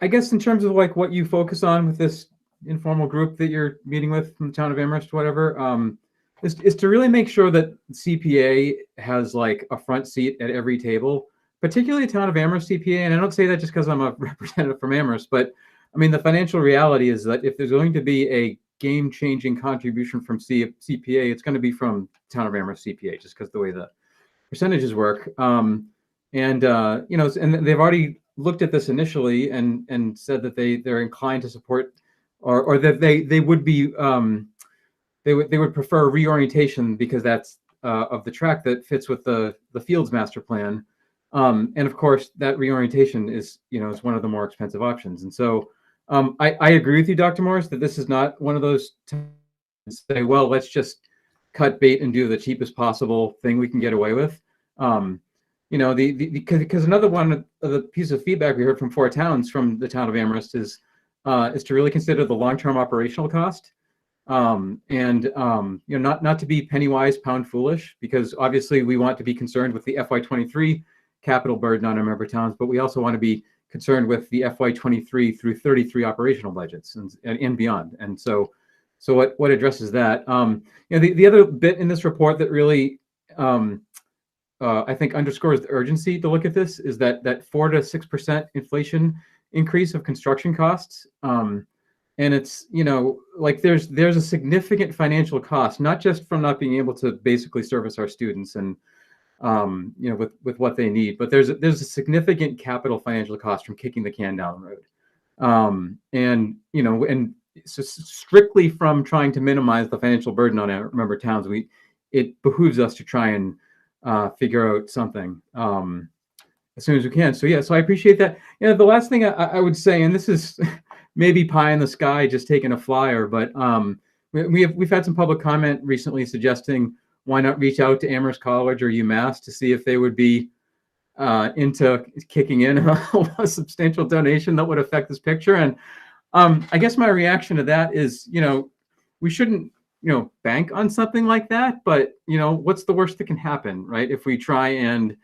guess in terms of what you focus on with this informal group that you're meeting with from the town of Amherst, whatever, is to really make sure that CPA has a front seat at every table, particularly the town of Amherst CPA. And I don't say that just because I'm a representative from Amherst, but I mean, the financial reality is that if there's going to be a game-changing contribution from CPA, it's going to be from town of Amherst CPA, just because the way the percentages work. And they've already looked at this initially and said that they're inclined to support, or that they would be they would prefer reorientation, because that's of the track that fits with the Fields master plan. And of course, that reorientation is one of the more expensive options. And so I agree with you, Dr. Morris, that this is not one of those times to say, well, let's just cut bait and do the cheapest possible thing we can get away with. Because another one of the pieces of feedback we heard from 4 towns from the town of Amherst is to really consider the long-term operational cost, not to be penny wise, pound foolish, because obviously we want to be concerned with the FY23 capital burden on our member towns, but we also want to be concerned with the FY23 through 33 operational budgets and beyond. And so what addresses that? The other bit in this report that really I think underscores the urgency to look at this is that 4 to 6% inflation increase of construction costs. And it's, there's a significant financial cost, not just from not being able to basically service our students and with what they need, but there's a significant capital financial cost from kicking the can down the road. And and so strictly from trying to minimize the financial burden on our member towns, it behooves us to try and figure out something as soon as we can. So yeah, so I appreciate that. The last thing I would say, and this is maybe pie in the sky, just taking a flyer, but we've had some public comment recently suggesting why not reach out to Amherst College or UMass to see if they would be into kicking in a substantial donation that would affect this picture. And I guess my reaction to that is, we shouldn't, bank on something like that, but what's the worst that can happen, right? If we try and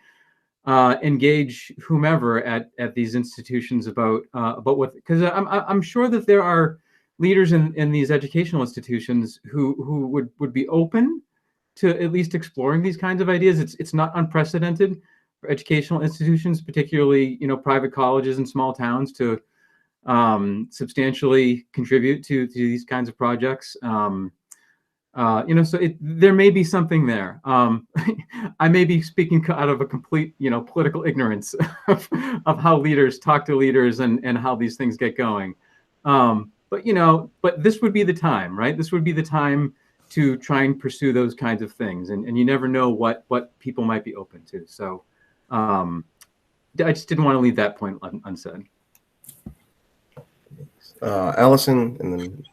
engage whomever at these institutions about what, because I'm sure that there are leaders in these educational institutions who would be open to at least exploring these kinds of ideas. It's not unprecedented for educational institutions, particularly private colleges in small towns, to substantially contribute to these kinds of projects. So there may be something there. I may be speaking out of a complete, political ignorance of how leaders talk to leaders and how these things get going. But this would be the time, right? This would be the time to try and pursue those kinds of things. And you never know what people might be open to. So I just didn't want to leave that point unsaid. Allison, and then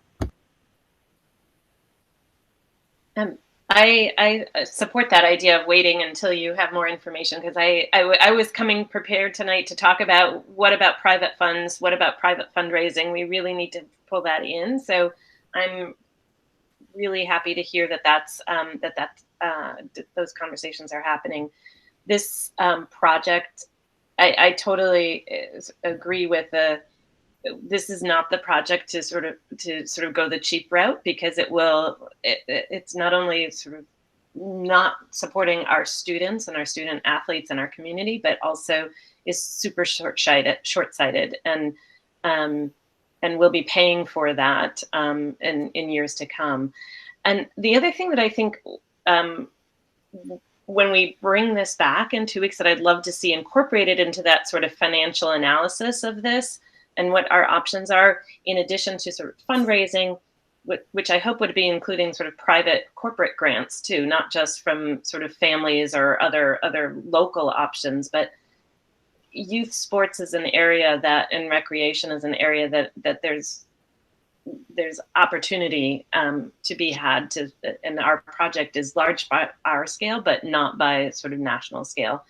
I support that idea of waiting until you have more information, because I was coming prepared tonight to talk about what about private funds, what about private fundraising. We really need to pull that in. So I'm really happy to hear that those conversations are happening. This project, I totally agree with this is not the project to sort of go the cheap route, because it's not only sort of not supporting our students and our student athletes and our community, but also is super short-sighted and we'll be paying for that in years to come. And the other thing that I think when we bring this back in 2 weeks, that I'd love to see incorporated into that sort of financial analysis of this and what our options are, in addition to sort of fundraising, which I hope would be including sort of private corporate grants too, not just from sort of families or other local options, but youth sports is an area and recreation is an area that there's opportunity to be had and our project is large by our scale, but not by sort of national scale.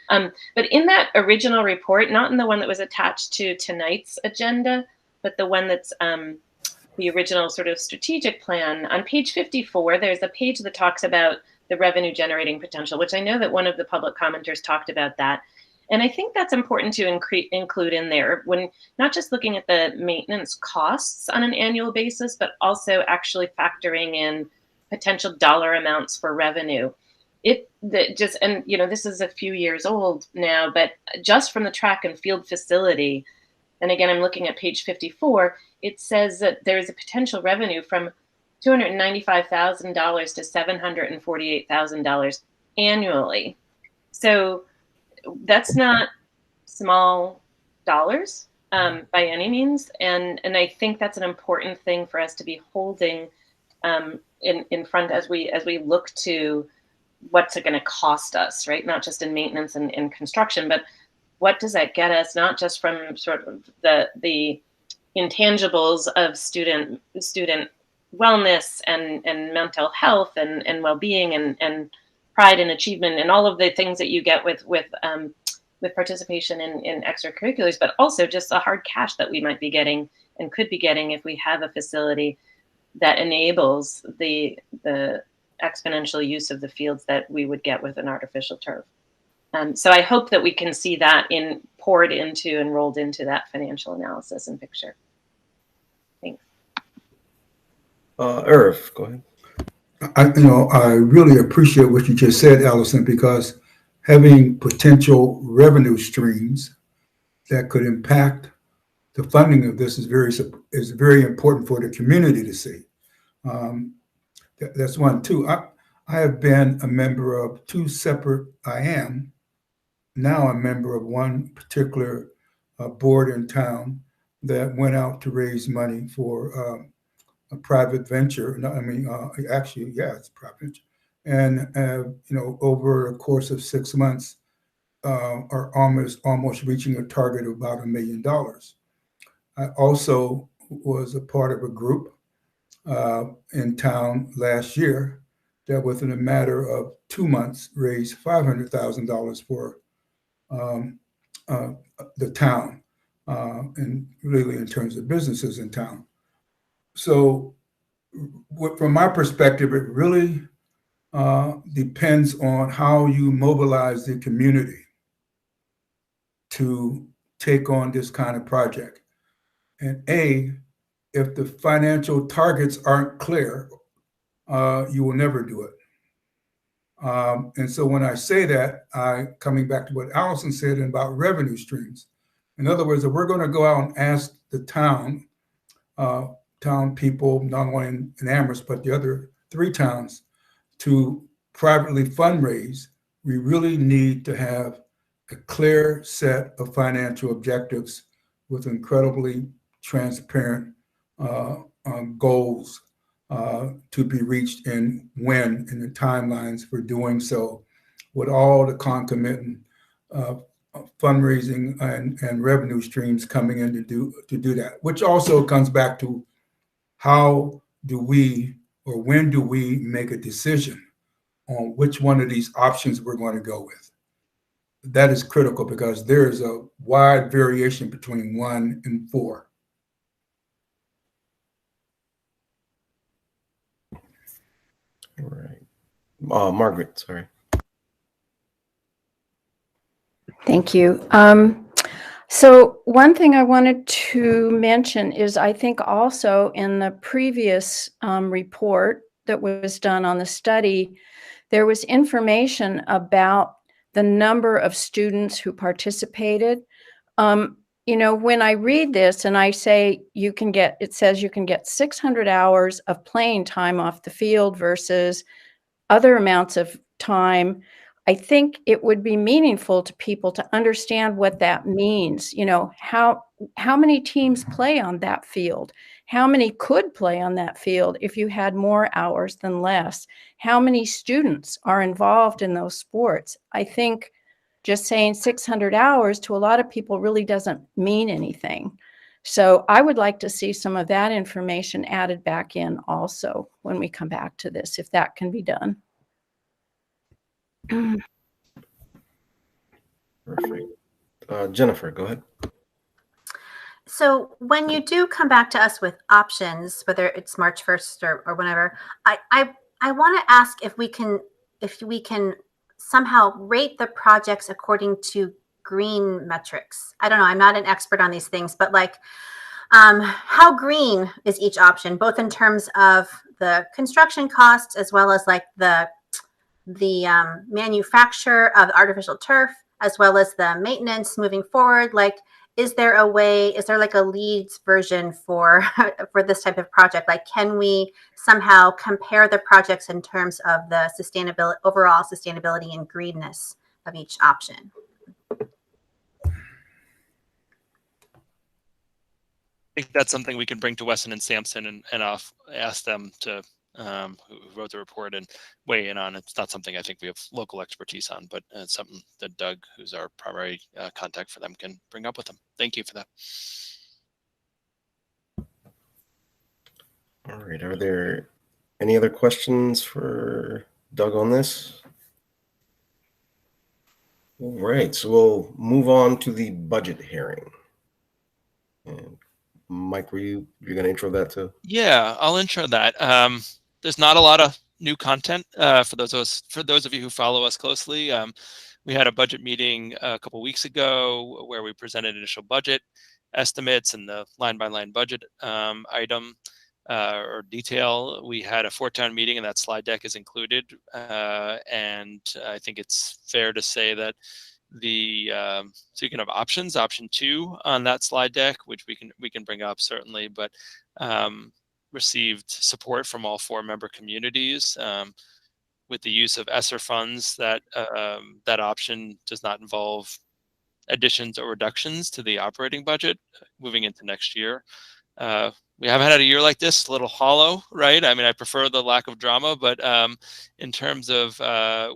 But in that original report, not in the one that was attached to tonight's agenda, but the one that's the original sort of strategic plan, on page 54, there's a page that talks about the revenue generating potential, which I know that one of the public commenters talked about that. And I think that's important to include in there, when not just looking at the maintenance costs on an annual basis, but also actually factoring in potential dollar amounts for revenue. This is a few years old now, but just from the track and field facility, and again, I'm looking at page 54, it says that there is a potential revenue from $295,000 to $748,000 annually. So that's not small dollars by any means, and I think that's an important thing for us to be holding in front as we look to what's it going to cost us, right? Not just in maintenance and in construction, but what does that get us? Not just from sort of the intangibles of student wellness and mental health and well-being and pride and achievement and all of the things that you get with participation in extracurriculars, but also just the hard cash that we might be getting and could be getting if we have a facility that enables the exponential use of the fields that we would get with an artificial turf. So I hope that we can see that poured into and rolled into that financial analysis and picture. Thanks. Irv, go ahead. I really appreciate what you just said, Allison, because having potential revenue streams that could impact the funding of this is very important for the community to see. That's one. Two, I have been a member of I am now a member of one particular board in town that went out to raise money for a private venture. No, I mean, actually, yeah, it's a private venture. And, over the course of 6 months, are almost reaching a target of about $1 million. I also was a part of a group in town last year that within a matter of 2 months raised $500,000 for the town, and really in terms of businesses in town. So from my perspective, it really depends on how you mobilize the community to take on this kind of project. And if the financial targets aren't clear, you will never do it. And so when I say that, coming back to what Allison said about revenue streams. In other words, if we're going to go out and ask the town people, not only in Amherst, but the other 3 towns, to privately fundraise, we really need to have a clear set of financial objectives with incredibly transparent goals to be reached and when, and the timelines for doing so, with all the concomitant fundraising and revenue streams coming in to do that, which also comes back to how do we, or when do we make a decision on which one of these options we're going to go with. That is critical because there is a wide variation between 1 and 4. All right. Margaret, sorry. Thank you. So one thing I wanted to mention is I think also in the previous report that was done on the study, there was information about the number of students who participated. When I read this and I say it says you can get 600 hours of playing time off the field versus other amounts of time, I think it would be meaningful to people to understand what that means. How many teams play on that field? How many could play on that field if you had more hours than less? How many students are involved in those sports? I think just saying 600 hours to a lot of people really doesn't mean anything. So I would like to see some of that information added back in also when we come back to this, if that can be done. Perfect. Jennifer, go ahead. So when you do come back to us with options, whether it's March 1st or whenever, I want to ask if we can somehow rate the projects according to green metrics. I don't know. I'm not an expert on these things, but how green is each option, both in terms of the construction costs as well as the manufacture of artificial turf, as well as the maintenance moving forward. Is there a leads version for this type of project? Can we somehow compare the projects in terms of the overall sustainability and greenness of each option? I think that's something we can bring to Wesson and Sampson and ask them to who wrote the report and weigh in on. It's not something I think we have local expertise on, but it's something that Doug, who's our primary contact for them, can bring up with them. Thank you for that. All right. Are there any other questions for Doug on this? All right. So we'll move on to the budget hearing. And Mike, you're going to intro that too? Yeah, I'll intro that. There's not a lot of new content for those of you who follow us closely. We had a budget meeting a couple weeks ago where we presented initial budget estimates and the line-by-line budget item or detail. We had a 4-town meeting, and that slide deck is included. And I think it's fair to say that speaking of options, option 2 on that slide deck, which we can bring up certainly, but received support from all 4 member communities. With the use of ESSER funds, that option does not involve additions or reductions to the operating budget moving into next year. We haven't had a year like this, a little hollow, right? I mean, I prefer the lack of drama, but in terms of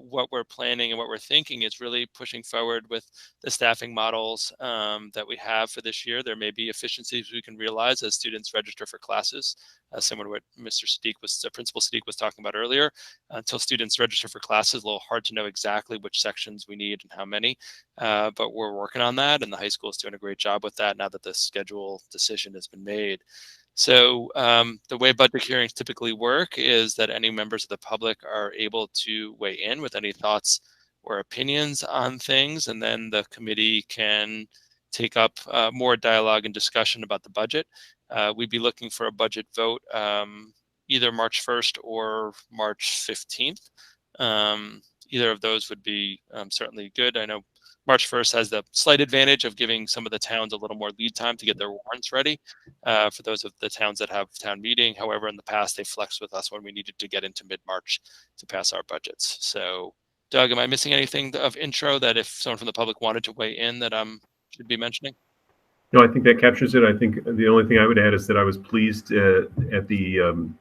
what we're planning and what we're thinking, it's really pushing forward with the staffing models that we have for this year. There may be efficiencies we can realize as students register for classes, similar to what Principal Sadiq was talking about earlier. Until students register for classes, a little hard to know exactly which sections we need and how many, but we're working on that, and the high school is doing a great job with that now that the schedule decision has been made. So the way budget hearings typically work is that any members of the public are able to weigh in with any thoughts or opinions on things, and then the committee can take up more dialogue and discussion about the budget. We'd be looking for a budget vote either March 1st or March 15th. Either of those would be certainly good. I know March 1st has the slight advantage of giving some of the towns a little more lead time to get their warrants ready for those of the towns that have town meeting. However, in the past, they flexed with us when we needed to get into mid-March to pass our budgets. So, Doug, am I missing anything of intro that if someone from the public wanted to weigh in that should be mentioning? No, I think that captures it. I think the only thing I would add is that I was pleased at the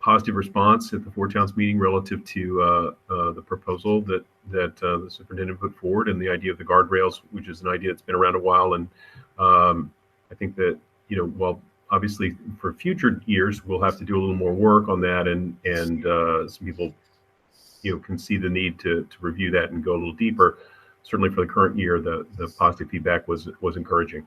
positive response at the Four Towns meeting relative to the proposal that the superintendent put forward, and the idea of the guardrails, which is an idea that's been around a while. And I think that, while obviously for future years we'll have to do a little more work on that, and some people can see the need to review that and go a little deeper. Certainly for the current year, the positive feedback was encouraging.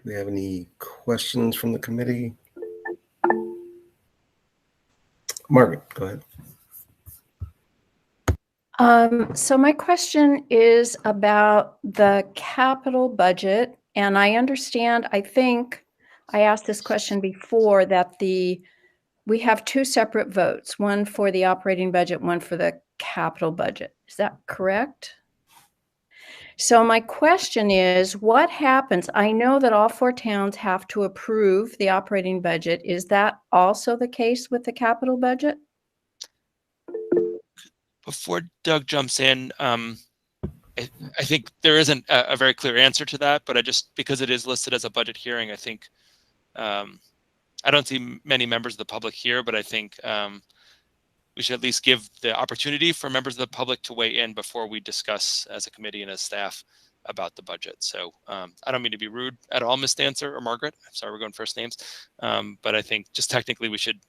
Do we have any questions from the committee? Margaret, go ahead. So my question is about the capital budget, and I understand, I think I asked this question before, that we have two separate votes, one for the operating budget, one for the capital budget. Is that correct? So my question is, what happens? I know that all four towns have to approve the operating budget. Is that also the case with the capital budget? Before Doug jumps in, I think there isn't a very clear answer to that, but because it is listed as a budget hearing, I think I don't see many members of the public here, but I think we should at least give the opportunity for members of the public to weigh in before we discuss as a committee and as staff about the budget. So I don't mean to be rude at all, Ms. Dancer or Margaret. I'm sorry, we're going first names. But I think just technically we should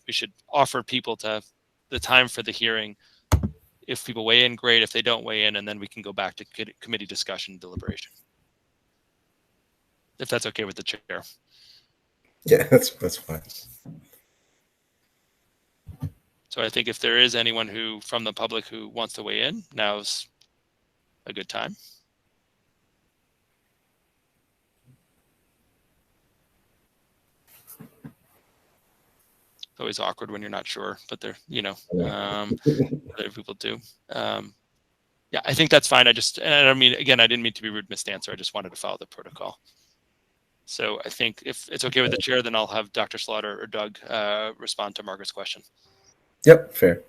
offer people to the time for the hearing. If people weigh in, great. If they don't weigh in, and then we can go back to committee discussion and deliberation. If that's okay with the chair. Yeah, that's fine. So I think if there is anyone from the public who wants to weigh in, now's a good time. It's always awkward when you're not sure, but other people do. Yeah, I think that's fine. I don't mean, again, I didn't mean to be rude, Ms. Dancer. I just wanted to follow the protocol. So I think if it's okay with the chair, then I'll have Dr. Slaughter or Doug respond to Margaret's question. Yep, fair.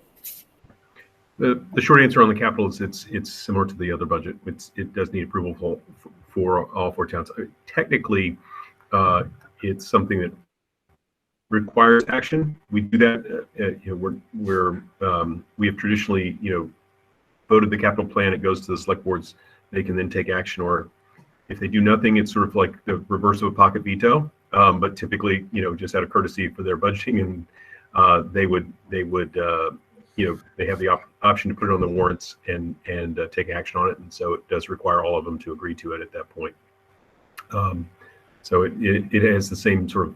The short answer on the capital is it's similar to the other budget. It does need approval for all four towns. Technically, it's something that requires action. We do that. We have traditionally voted the capital plan. It goes to the select boards. They can then take action, or if they do nothing, it's sort of like the reverse of a pocket veto. But typically, just out of courtesy for their budgeting, and they have the option to put it on the warrants and take action on it. And so it does require all of them to agree to it at that point. So it has the same sort of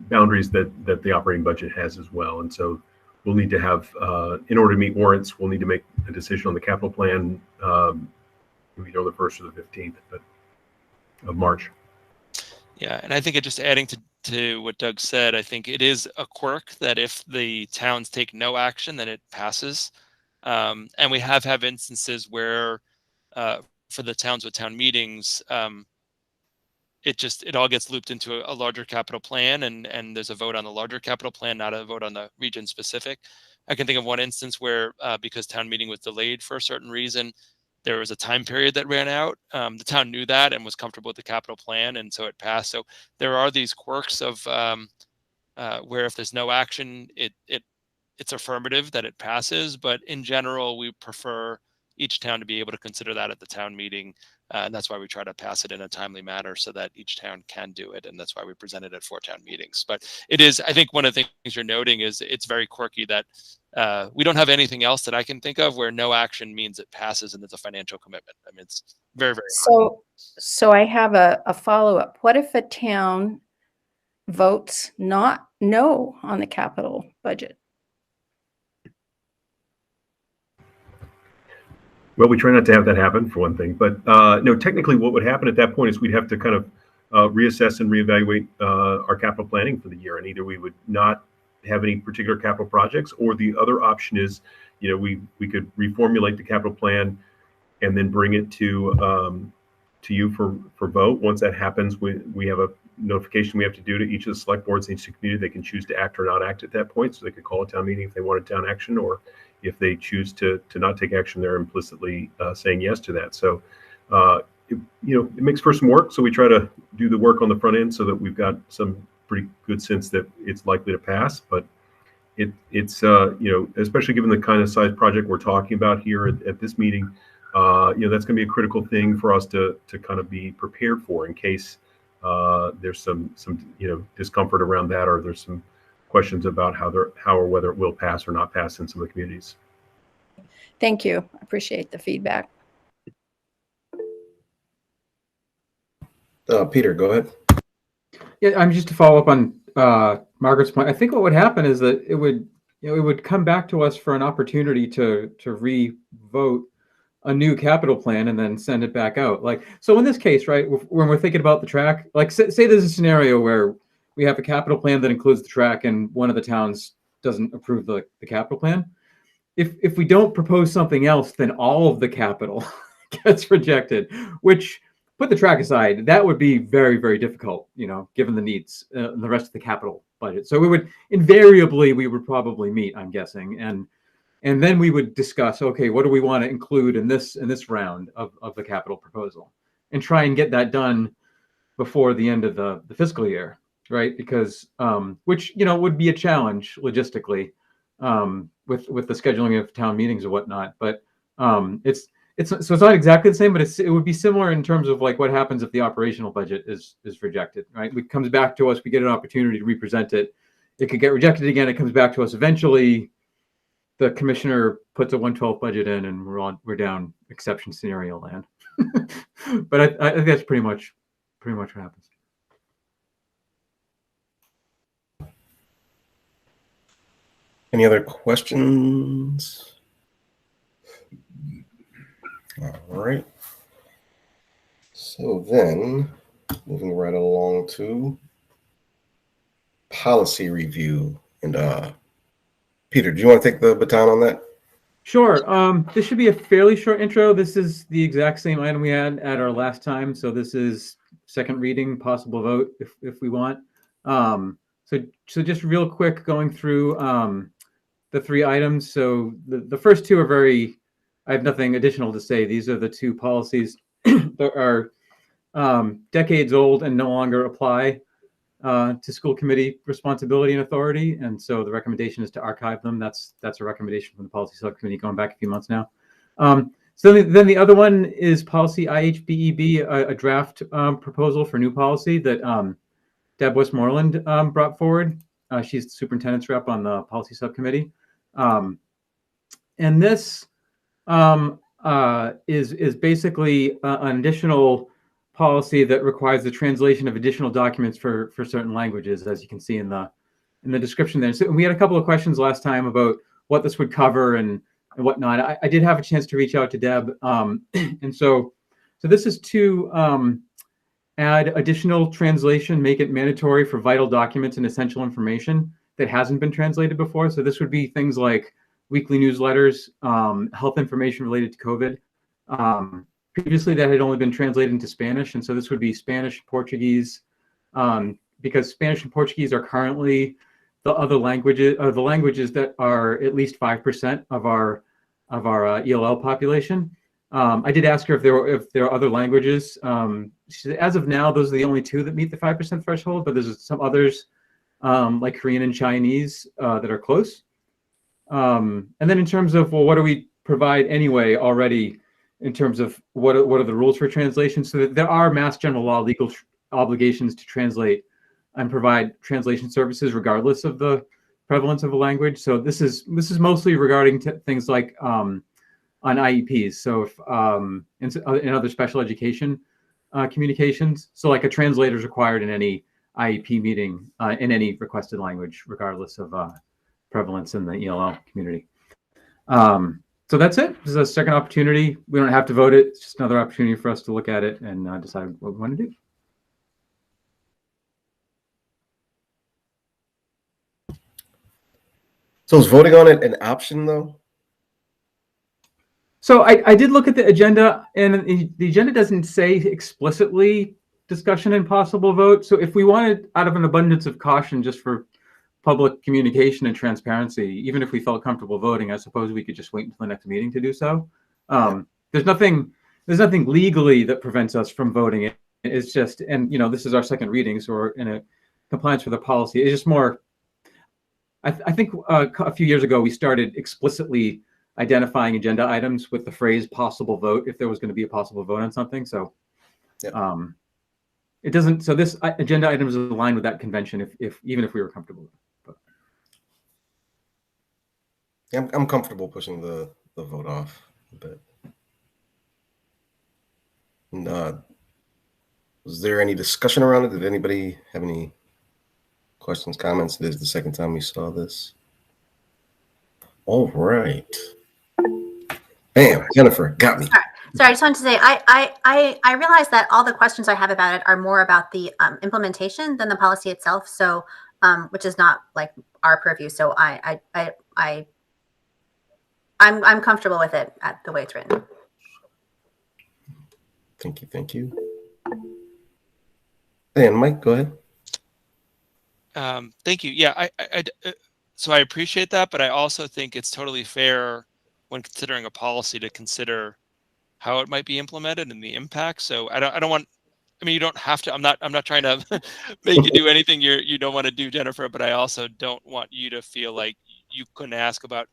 boundaries that the operating budget has as well. And so we'll need to have, in order to meet warrants, we'll need to make a decision on the capital plan, the 1st or the 15th of March. Yeah, and I think just adding to what Doug said, I think it is a quirk that if the towns take no action, then it passes. And we have instances where for the towns with town meetings, it all gets looped into a larger capital plan, and there's a vote on the larger capital plan, not a vote on the region specific. I can think of one instance where because town meeting was delayed for a certain reason, there was a time period that ran out. The town knew that and was comfortable with the capital plan, and so it passed. So there are these quirks of where if there's no action, it's affirmative that it passes. But in general, we prefer each town to be able to consider that at the town meeting. And that's why we try to pass it in a timely manner so that each town can do it. And that's why we present it at 4 town meetings. But it is, I think one of the things you're noting is it's very quirky that we don't have anything else that I can think of where no action means it passes and it's a financial commitment. I mean, it's very, very hard. So I have a follow-up. What if a town votes not no on the capital budget? Well, we try not to have that happen, for one thing. But no, technically what would happen at that point is we'd have to kind of reassess and reevaluate our capital planning for the year. And either we would not have any particular capital projects, or the other option is, you know, we could reformulate the capital plan and then bring it to you for vote. Once that happens, we have a notification we have to do to each of the select boards in each community. They can choose to act or not act at that point. So they could call a town meeting if they wanted town action, or if they choose to not take action, they're implicitly saying yes to that. So, it makes for some work. So we try to do the work on the front end so that we've got some pretty good sense that it's likely to pass. But it's especially given the kind of size project we're talking about here at this meeting, that's going to be a critical thing for us to kind of be prepared for in case there's some discomfort around that, or there's some questions about how or whether it will pass or not pass in some of the communities. Thank you. I appreciate the feedback. Peter, go ahead. Yeah, I'm just to follow up on Margaret's point. I think what would happen is that it would come back to us for an opportunity to re-vote a new capital plan and then send it back out. So in this case, right, when we're thinking about the track, like say there's a scenario where we have a capital plan that includes the track and one of the towns doesn't approve the capital plan. If we don't propose something else, then all of the capital gets rejected, which, put the track aside, that would be very, very difficult, given the needs and the rest of the capital budget. So we would probably meet, I'm guessing. And then we would discuss, okay, what do we want to include in this round of the capital proposal, and try and get that done before the end of the fiscal year. Right, because which would be a challenge logistically with the scheduling of town meetings and whatnot. But it's not exactly the same, but it would be similar in terms of like what happens if the operational budget is rejected. Right, it comes back to us. We get an opportunity to represent it. It could get rejected again. It comes back to us eventually. The commissioner puts a 1/12 budget in, and we're down exception scenario land. But I think that's pretty much what happens. Any other questions? All right. So then, moving right along to policy review. And Peter, do you want to take the baton on that? Sure. This should be a fairly short intro. This is the exact same item we had at our last time. So this is second reading, possible vote if we want. So just real quick, going through the 3 items. So the first 2 are I have nothing additional to say. These are the 2 policies that are decades old and no longer apply to school committee responsibility and authority. And so the recommendation is to archive them. That's a recommendation from the policy subcommittee going back a few months now. So then the other one is policy IHBEB, a draft proposal for new policy that Deb Westmoreland brought forward. She's the superintendent's rep on the policy subcommittee. And this is basically an additional policy that requires the translation of additional documents for certain languages, as you can see in the description there. So we had a couple of questions last time about what this would cover and whatnot. I did have a chance to reach out to Deb. And so this is to add additional translation, make it mandatory for vital documents and essential information that hasn't been translated before. So this would be things like weekly newsletters, health information related to COVID. Previously, that had only been translated into Spanish, and so this would be Spanish, Portuguese, because Spanish and Portuguese are currently the other languages, or the languages that are at least 5% of our ELL population. I did ask her if there are other languages. She said, as of now, those are the only two that meet the 5% threshold, but there's some others like Korean and Chinese that are close. And then in terms of, well, what do we provide anyway already in terms of what are the rules for translation? So that there are Mass General Law legal obligations to translate and provide translation services regardless of the prevalence of a language. So this is mostly regarding things like on IEPs. So if in other special education communications, so like a translator is required in any IEP meeting in any requested language, regardless of prevalence in the ELL community. So that's it. This is a second opportunity. We don't have to vote it. It's just another opportunity for us to look at it and decide what we want to do. So is voting on it an option, though? So I did look at the agenda, and the agenda doesn't say explicitly discussion and possible vote. So if we wanted, out of an abundance of caution, just for public communication and transparency, even if we felt comfortable voting, I suppose we could just wait until the next meeting to do so. There's nothing legally that prevents us from voting it. It's just, and this is our second reading, so we're in a compliance with the policy. It's just more. I think a few years ago we started explicitly identifying agenda items with the phrase "possible vote" if there was going to be a possible vote on something. So, it doesn't. So this agenda item is aligned with that convention. Even if we were comfortable with it. Yeah, I'm comfortable pushing the vote off a bit. And, was there any discussion around it? Did anybody have any questions, comments? This is the second time we saw this. All right. Bam, Jennifer, got me. Sorry, I just wanted to say I realize that all the questions I have about it are more about the implementation than the policy itself. So, which is not like our purview. So I'm comfortable with it at the way it's written. Thank you. And Mike, go ahead. Thank you. Yeah, so I appreciate that, but I also think it's totally fair when considering a policy to consider how it might be implemented and the impact. So I don't want. I mean, you don't have to. I'm not trying to make you do anything you don't want to do, Jennifer. But I also don't want you to feel like you couldn't ask about,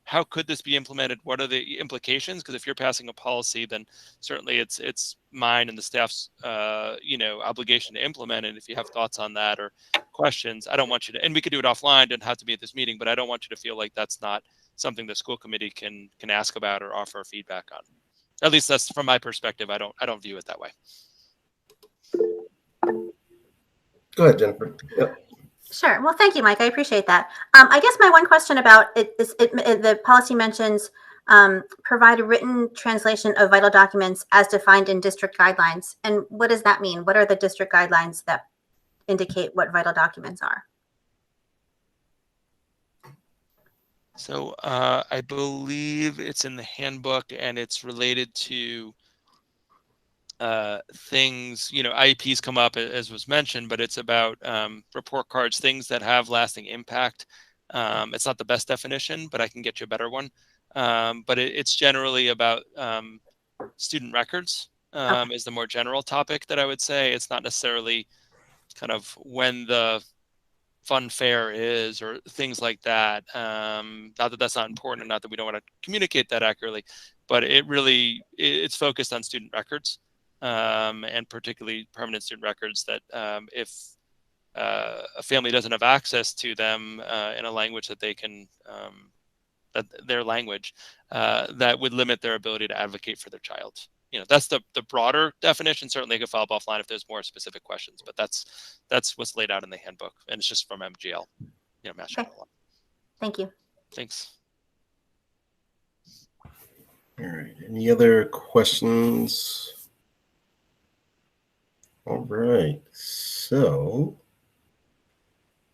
how could this be implemented? What are the implications? Because if you're passing a policy, then certainly it's mine and the staff's obligation to implement it. If you have thoughts on that or questions, I don't want you to. And we could do it offline. It doesn't have to be at this meeting. But I don't want you to feel like that's not something the school committee can ask about or offer feedback on. At least that's from my perspective. I don't view it that way. Go ahead, Jennifer. Yep. Sure. Well, thank you, Mike. I appreciate that. I guess my one question about it is the policy mentions provide a written translation of vital documents as defined in district guidelines. And what does that mean? What are the district guidelines that indicate what vital documents are? So I believe it's in the handbook, and it's related to things, IEPs come up as was mentioned, but it's about report cards, things that have lasting impact. It's not the best definition, but I can get you a better one. But it's generally about student records is the more general topic that I would say. It's not necessarily kind of when the fun fair is or things like that. Not that that's not important, and not that we don't want to communicate that accurately, but it's focused on student records. And particularly permanent student records that if a family doesn't have access to them in a language that they can, their language, that would limit their ability to advocate for their child. That's the broader definition. Certainly I could follow up offline if there's more specific questions, but that's what's laid out in the handbook, and it's just from MGL, Mass General Law. Thank you. Thanks. All right. Any other questions? All right. So,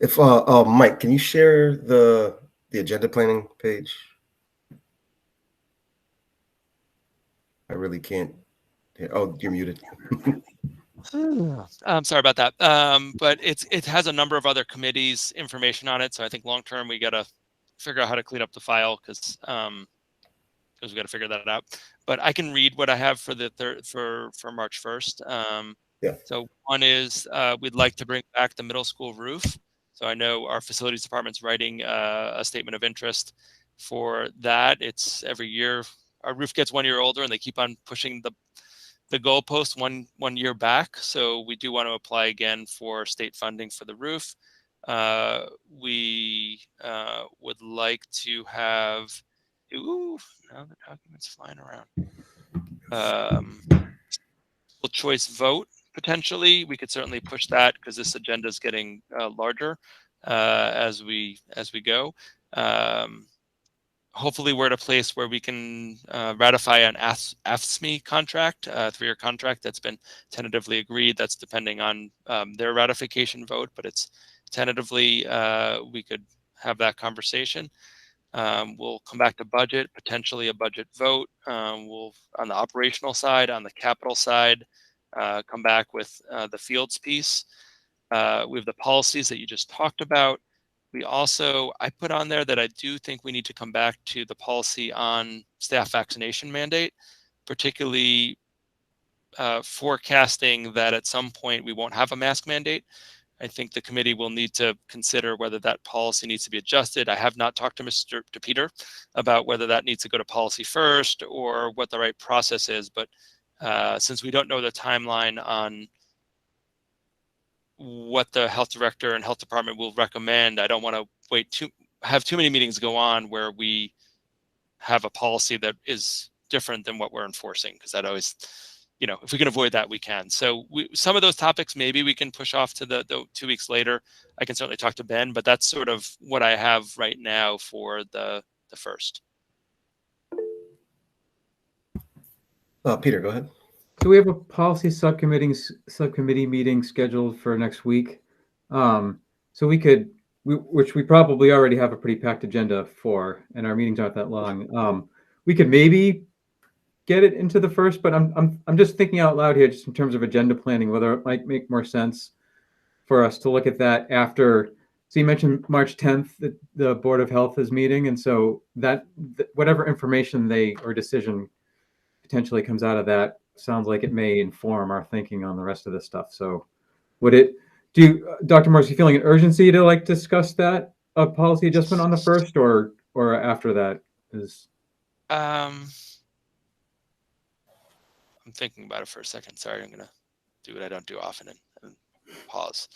if Mike, can you share the agenda planning page? I really can't. Oh, you're muted. I'm sorry about that. But it has a number of other committees information on it. So I think long term we got to figure out how to clean up the file because we got to figure that out. But I can read what I have for the for March 1st. Yeah. So one is we'd like to bring back the middle school roof. So I know our facilities department's writing a statement of interest for that. It's every year our roof gets 1 year older and they keep on pushing the goalpost one year back. So we do want to apply again for state funding for the roof. We would like to have, ooh, now the document's flying around. School choice vote, potentially. We could certainly push that because this agenda is getting larger as we go. Hopefully we're at a place where we can ratify an AFSCME contract, a 3-year contract that's been tentatively agreed. That's depending on their ratification vote, but it's tentatively, we could have that conversation. We'll come back to budget, potentially a budget vote. We'll, on the operational side, on the capital side, come back with the fields piece. We have the policies that you just talked about. We also, I put on there that I do think we need to come back to the policy on staff vaccination mandate, particularly forecasting that at some point we won't have a mask mandate. I think the committee will need to consider whether that policy needs to be adjusted. I have not talked to Peter about whether that needs to go to policy first or what the right process is. But since we don't know the timeline on what the health director and health department will recommend, I don't want to have too many meetings go on where we have a policy that is different than what we're enforcing, because that always, you know, if we can avoid that, we can. So some of those topics maybe we can push off to the 2 weeks later. I can certainly talk to Ben, but that's sort of what I have right now for the first. Peter, go ahead. So we have a policy subcommittee meeting scheduled for next week. So which we probably already have a pretty packed agenda for, and our meetings aren't that long. We could maybe get it into the first, but I'm just thinking out loud here, just in terms of agenda planning, whether it might make more sense for us to look at that after. So you mentioned March 10th, that the Board of Health is meeting, and so that whatever information or decision potentially comes out of that sounds like it may inform our thinking on the rest of this stuff. So Dr. Morris, you feeling an urgency to like discuss that policy adjustment on the first, or after that is? I'm thinking about it for a second. Sorry, I'm gonna do what I don't do often and pause.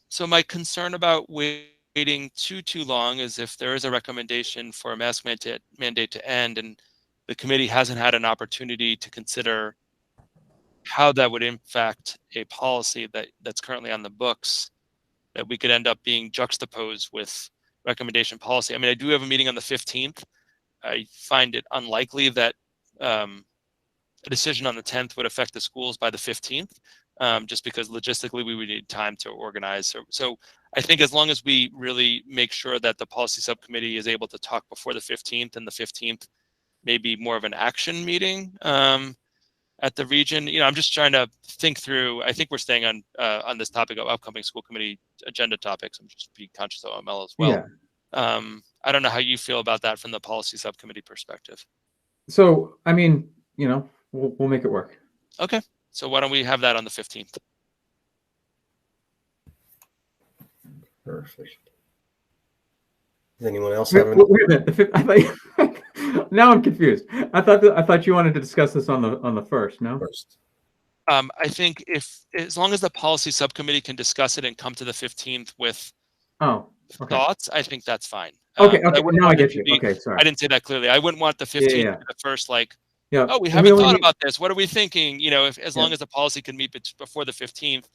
So my concern about waiting too long is if there is a recommendation for a mask mandate to end and the committee hasn't had an opportunity to consider how that would impact a policy that's currently on the books, that we could end up being juxtaposed with recommendation policy. I mean, I do have a meeting on the 15th. I find it unlikely that a decision on the 10th would affect the schools by the 15th, just because logistically we would need time to organize. So I think as long as we really make sure that the policy subcommittee is able to talk before the 15th, and the 15th may be more of an action meeting at the region. You know, I'm just trying to think through. I think we're staying on this topic of upcoming school committee agenda topics. I'm just being conscious of OML as well. Yeah. I don't know how you feel about that from the policy subcommittee perspective. So, I mean, you know, we'll make it work. Okay. So why don't we have that on the 15th? Perfect. Does anyone else have any? Wait a minute. Now I'm confused. I thought you wanted to discuss this on the first. No. First. I think as long as the policy subcommittee can discuss it and come to the 15th with thoughts, I think that's fine. Okay. Now I get you. Okay. Sorry. I didn't say that clearly. I wouldn't want the 15th to be the first, like, oh, we And haven't only thought need- about this. What are we thinking? You know, as long as the policy can meet before the 15th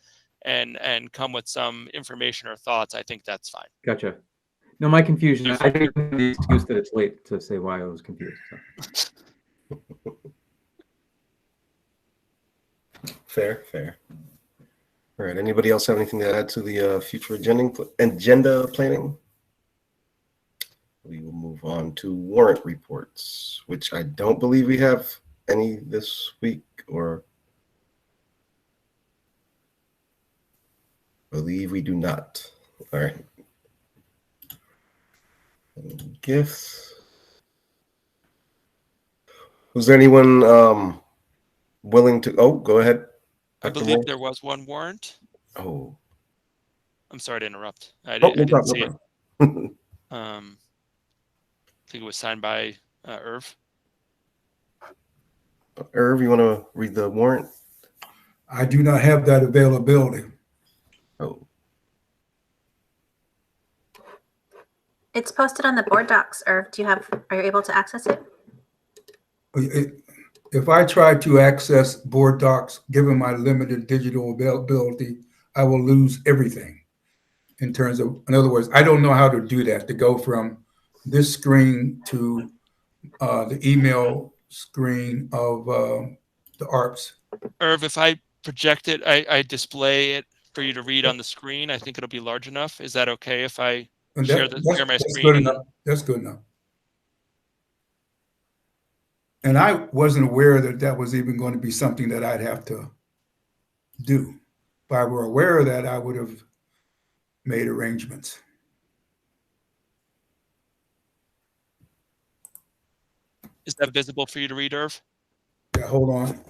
and come with some information or thoughts, I think that's fine. Gotcha. No, my confusion, I didn't have the excuse that it's late to say why I was confused. So. Fair. All right. Anybody else have anything to add to the future agenda planning? We will move on to warrant reports, which I don't believe we have any this week, or believe we do not. All right. Gifts. Was there anyone willing to? Oh, go ahead. I Dr. believe Moore? there was one warrant. Oh. I'm sorry to interrupt. I No didn't see problem. it. I think it was signed by Irv. Irv, you want to read the warrant? I do not have that availability. Oh. It's posted on the board docs, or are you able to access it? If I try to access board docs, given my limited digital availability, I will lose everything in terms of, in other words, I don't know how to do that, to go from this screen to the email screen of the ARPS. Irv, if I project it, I display it for you to read on the screen. I think it'll be large enough. Is that okay if I share my screen? Good enough. That's good enough. And I wasn't aware that that was even going to be something that I'd have to do. If I were aware of that, I would have made arrangements. Is that visible for you to read, Irv? Yeah, hold on.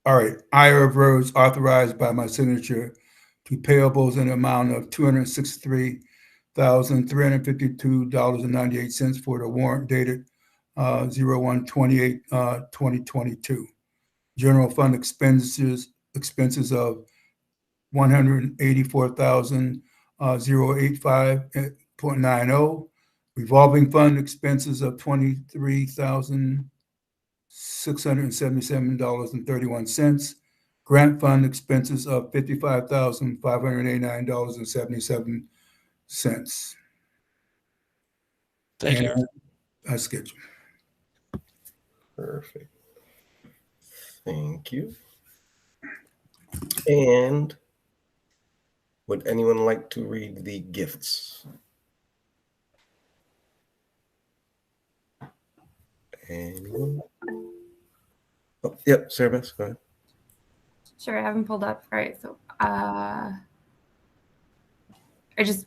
All right. I, Irv Rhodes, authorized by my signature to payables in the amount of $263,352.98 for the warrant dated 01/28/2022. General fund expenses of $184,085.90. Revolving fund expenses of $23,677.31. Grant fund expenses of $55,589.77. Thank you. I schedule. Perfect. Thank you. And would anyone like to read the gifts? Anyone? Oh, yep, Sarah Beth, go ahead. Sure, I haven't pulled up. All right, so I just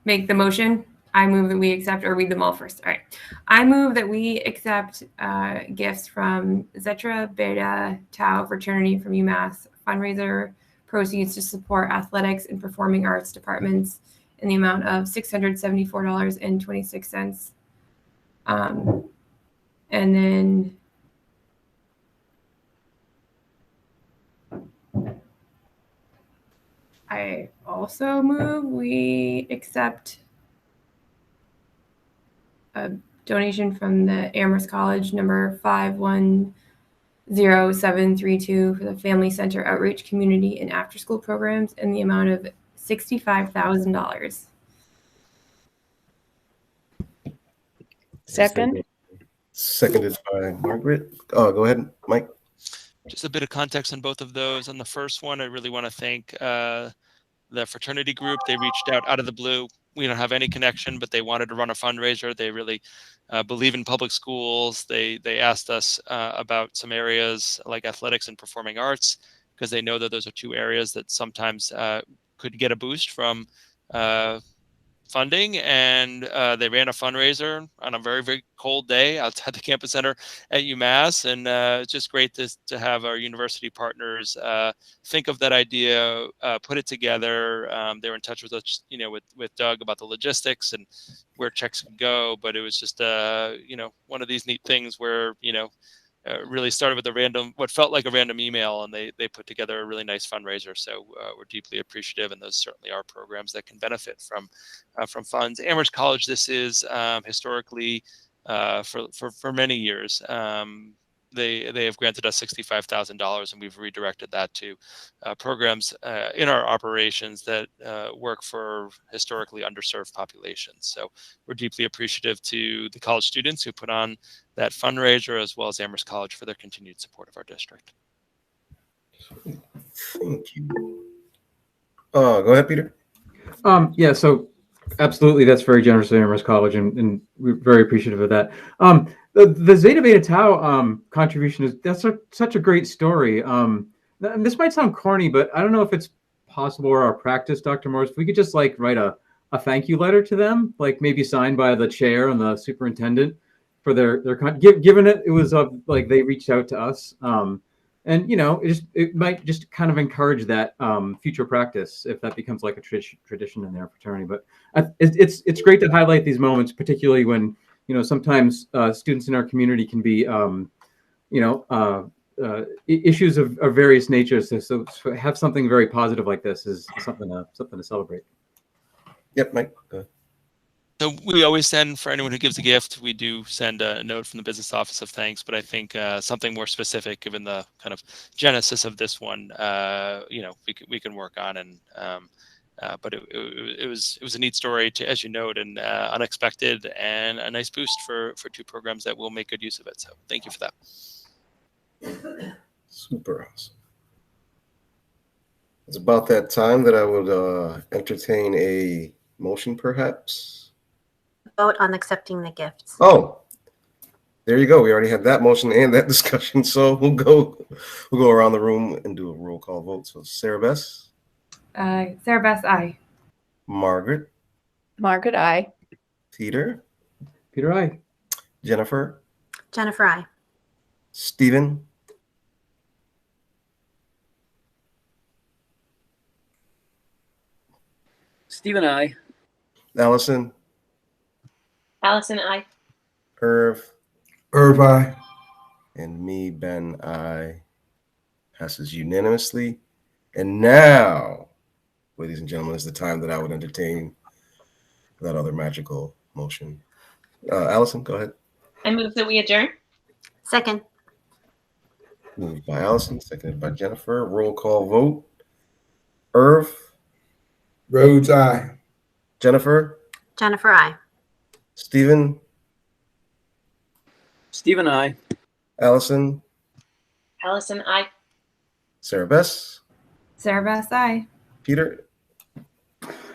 make the motion. I move that we accept, or read them all first. All right. I move that we accept gifts from Zetra Beta Tau fraternity from UMass fundraiser proceeds to support athletics and performing arts departments in the amount of $674.26. And then I also move we accept a donation from the Amherst College number 510732 for the Family Center Outreach Community and After School Programs in the amount of $65,000. Second. Seconded by Margaret. Oh, go ahead, Mike. Just a bit of context on both of those. On the first one, I really want to thank the fraternity group. They reached out of the blue. We don't have any connection, but they wanted to run a fundraiser. They really believe in public schools. They asked us about some areas like athletics and performing arts, because they know that those are two areas that sometimes could get a boost from funding, and they ran a fundraiser on a very, very cold day outside the campus center at UMass, and it's just great to have our university partners think of that idea, put it together. They were in touch with us, with Doug about the logistics and where checks can go, but it was just one of these neat things where really started with what felt like a random email, and they put together a really nice fundraiser. So we're deeply appreciative, and those certainly are programs that can benefit from funds. Amherst College, this is historically for many years. They have granted us $65,000, and we've redirected that to programs in our operations that work for historically underserved populations. So we're deeply appreciative to the college students who put on that fundraiser, as well as Amherst College for their continued support of our district. Thank you. Go ahead, Peter. Yeah, so absolutely, that's very generous of Amherst College, and we're very appreciative of that. the Zeta Beta Tau contribution that's such a great story. And this might sound corny, but I don't know if it's possible or our practice, Dr. Morris, if we could just like write a thank you letter to them, like maybe signed by the chair and the superintendent for their given it was like they reached out to us. And it might just kind of encourage that future practice if that becomes like a tradition in their fraternity. But it's great to highlight these moments, particularly when sometimes students in our community can be issues of various natures. So have something very positive like this is something to celebrate. Yep, Mike. Go ahead. So we always send, for anyone who gives a gift, we do send a note from the business office of thanks, but I think something more specific, given the kind of genesis of this one, we can work on. And but it was a neat story, as you note, and unexpected, and a nice boost for two programs that will make good use of it. So thank you for that. Super awesome. It's about that time that I would entertain a motion, perhaps. Vote on accepting the gifts. Oh, there you go. We already had that motion and that discussion. So we'll go around the room and do a roll call vote. So Sarah Bess. Sarah Bess, aye. Margaret. Margaret, aye. Peter. Peter, aye. Jennifer. Jennifer, aye. Stephen. Stephen, aye. Allison. Allison, aye. Irv. Irv, aye. And me, Ben, aye. Passes unanimously. And now, ladies and gentlemen, is the time that I would entertain that other magical motion. Allison, go ahead. I move that we adjourn. Second. Moved by Allison, seconded by Jennifer. Roll call vote. Irv. Rhodes, aye. Jennifer. Jennifer, aye. Stephen. Stephen, aye. Allison. Allison, aye. Sarah Bess. Sarah Bess, aye. Peter.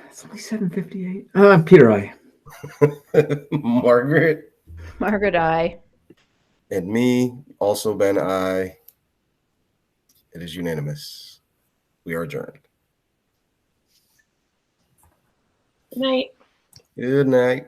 It's only 7:58. Peter, aye. Margaret. Margaret, aye. And me, also Ben, aye. It is unanimous. We are adjourned. Good night. Good night.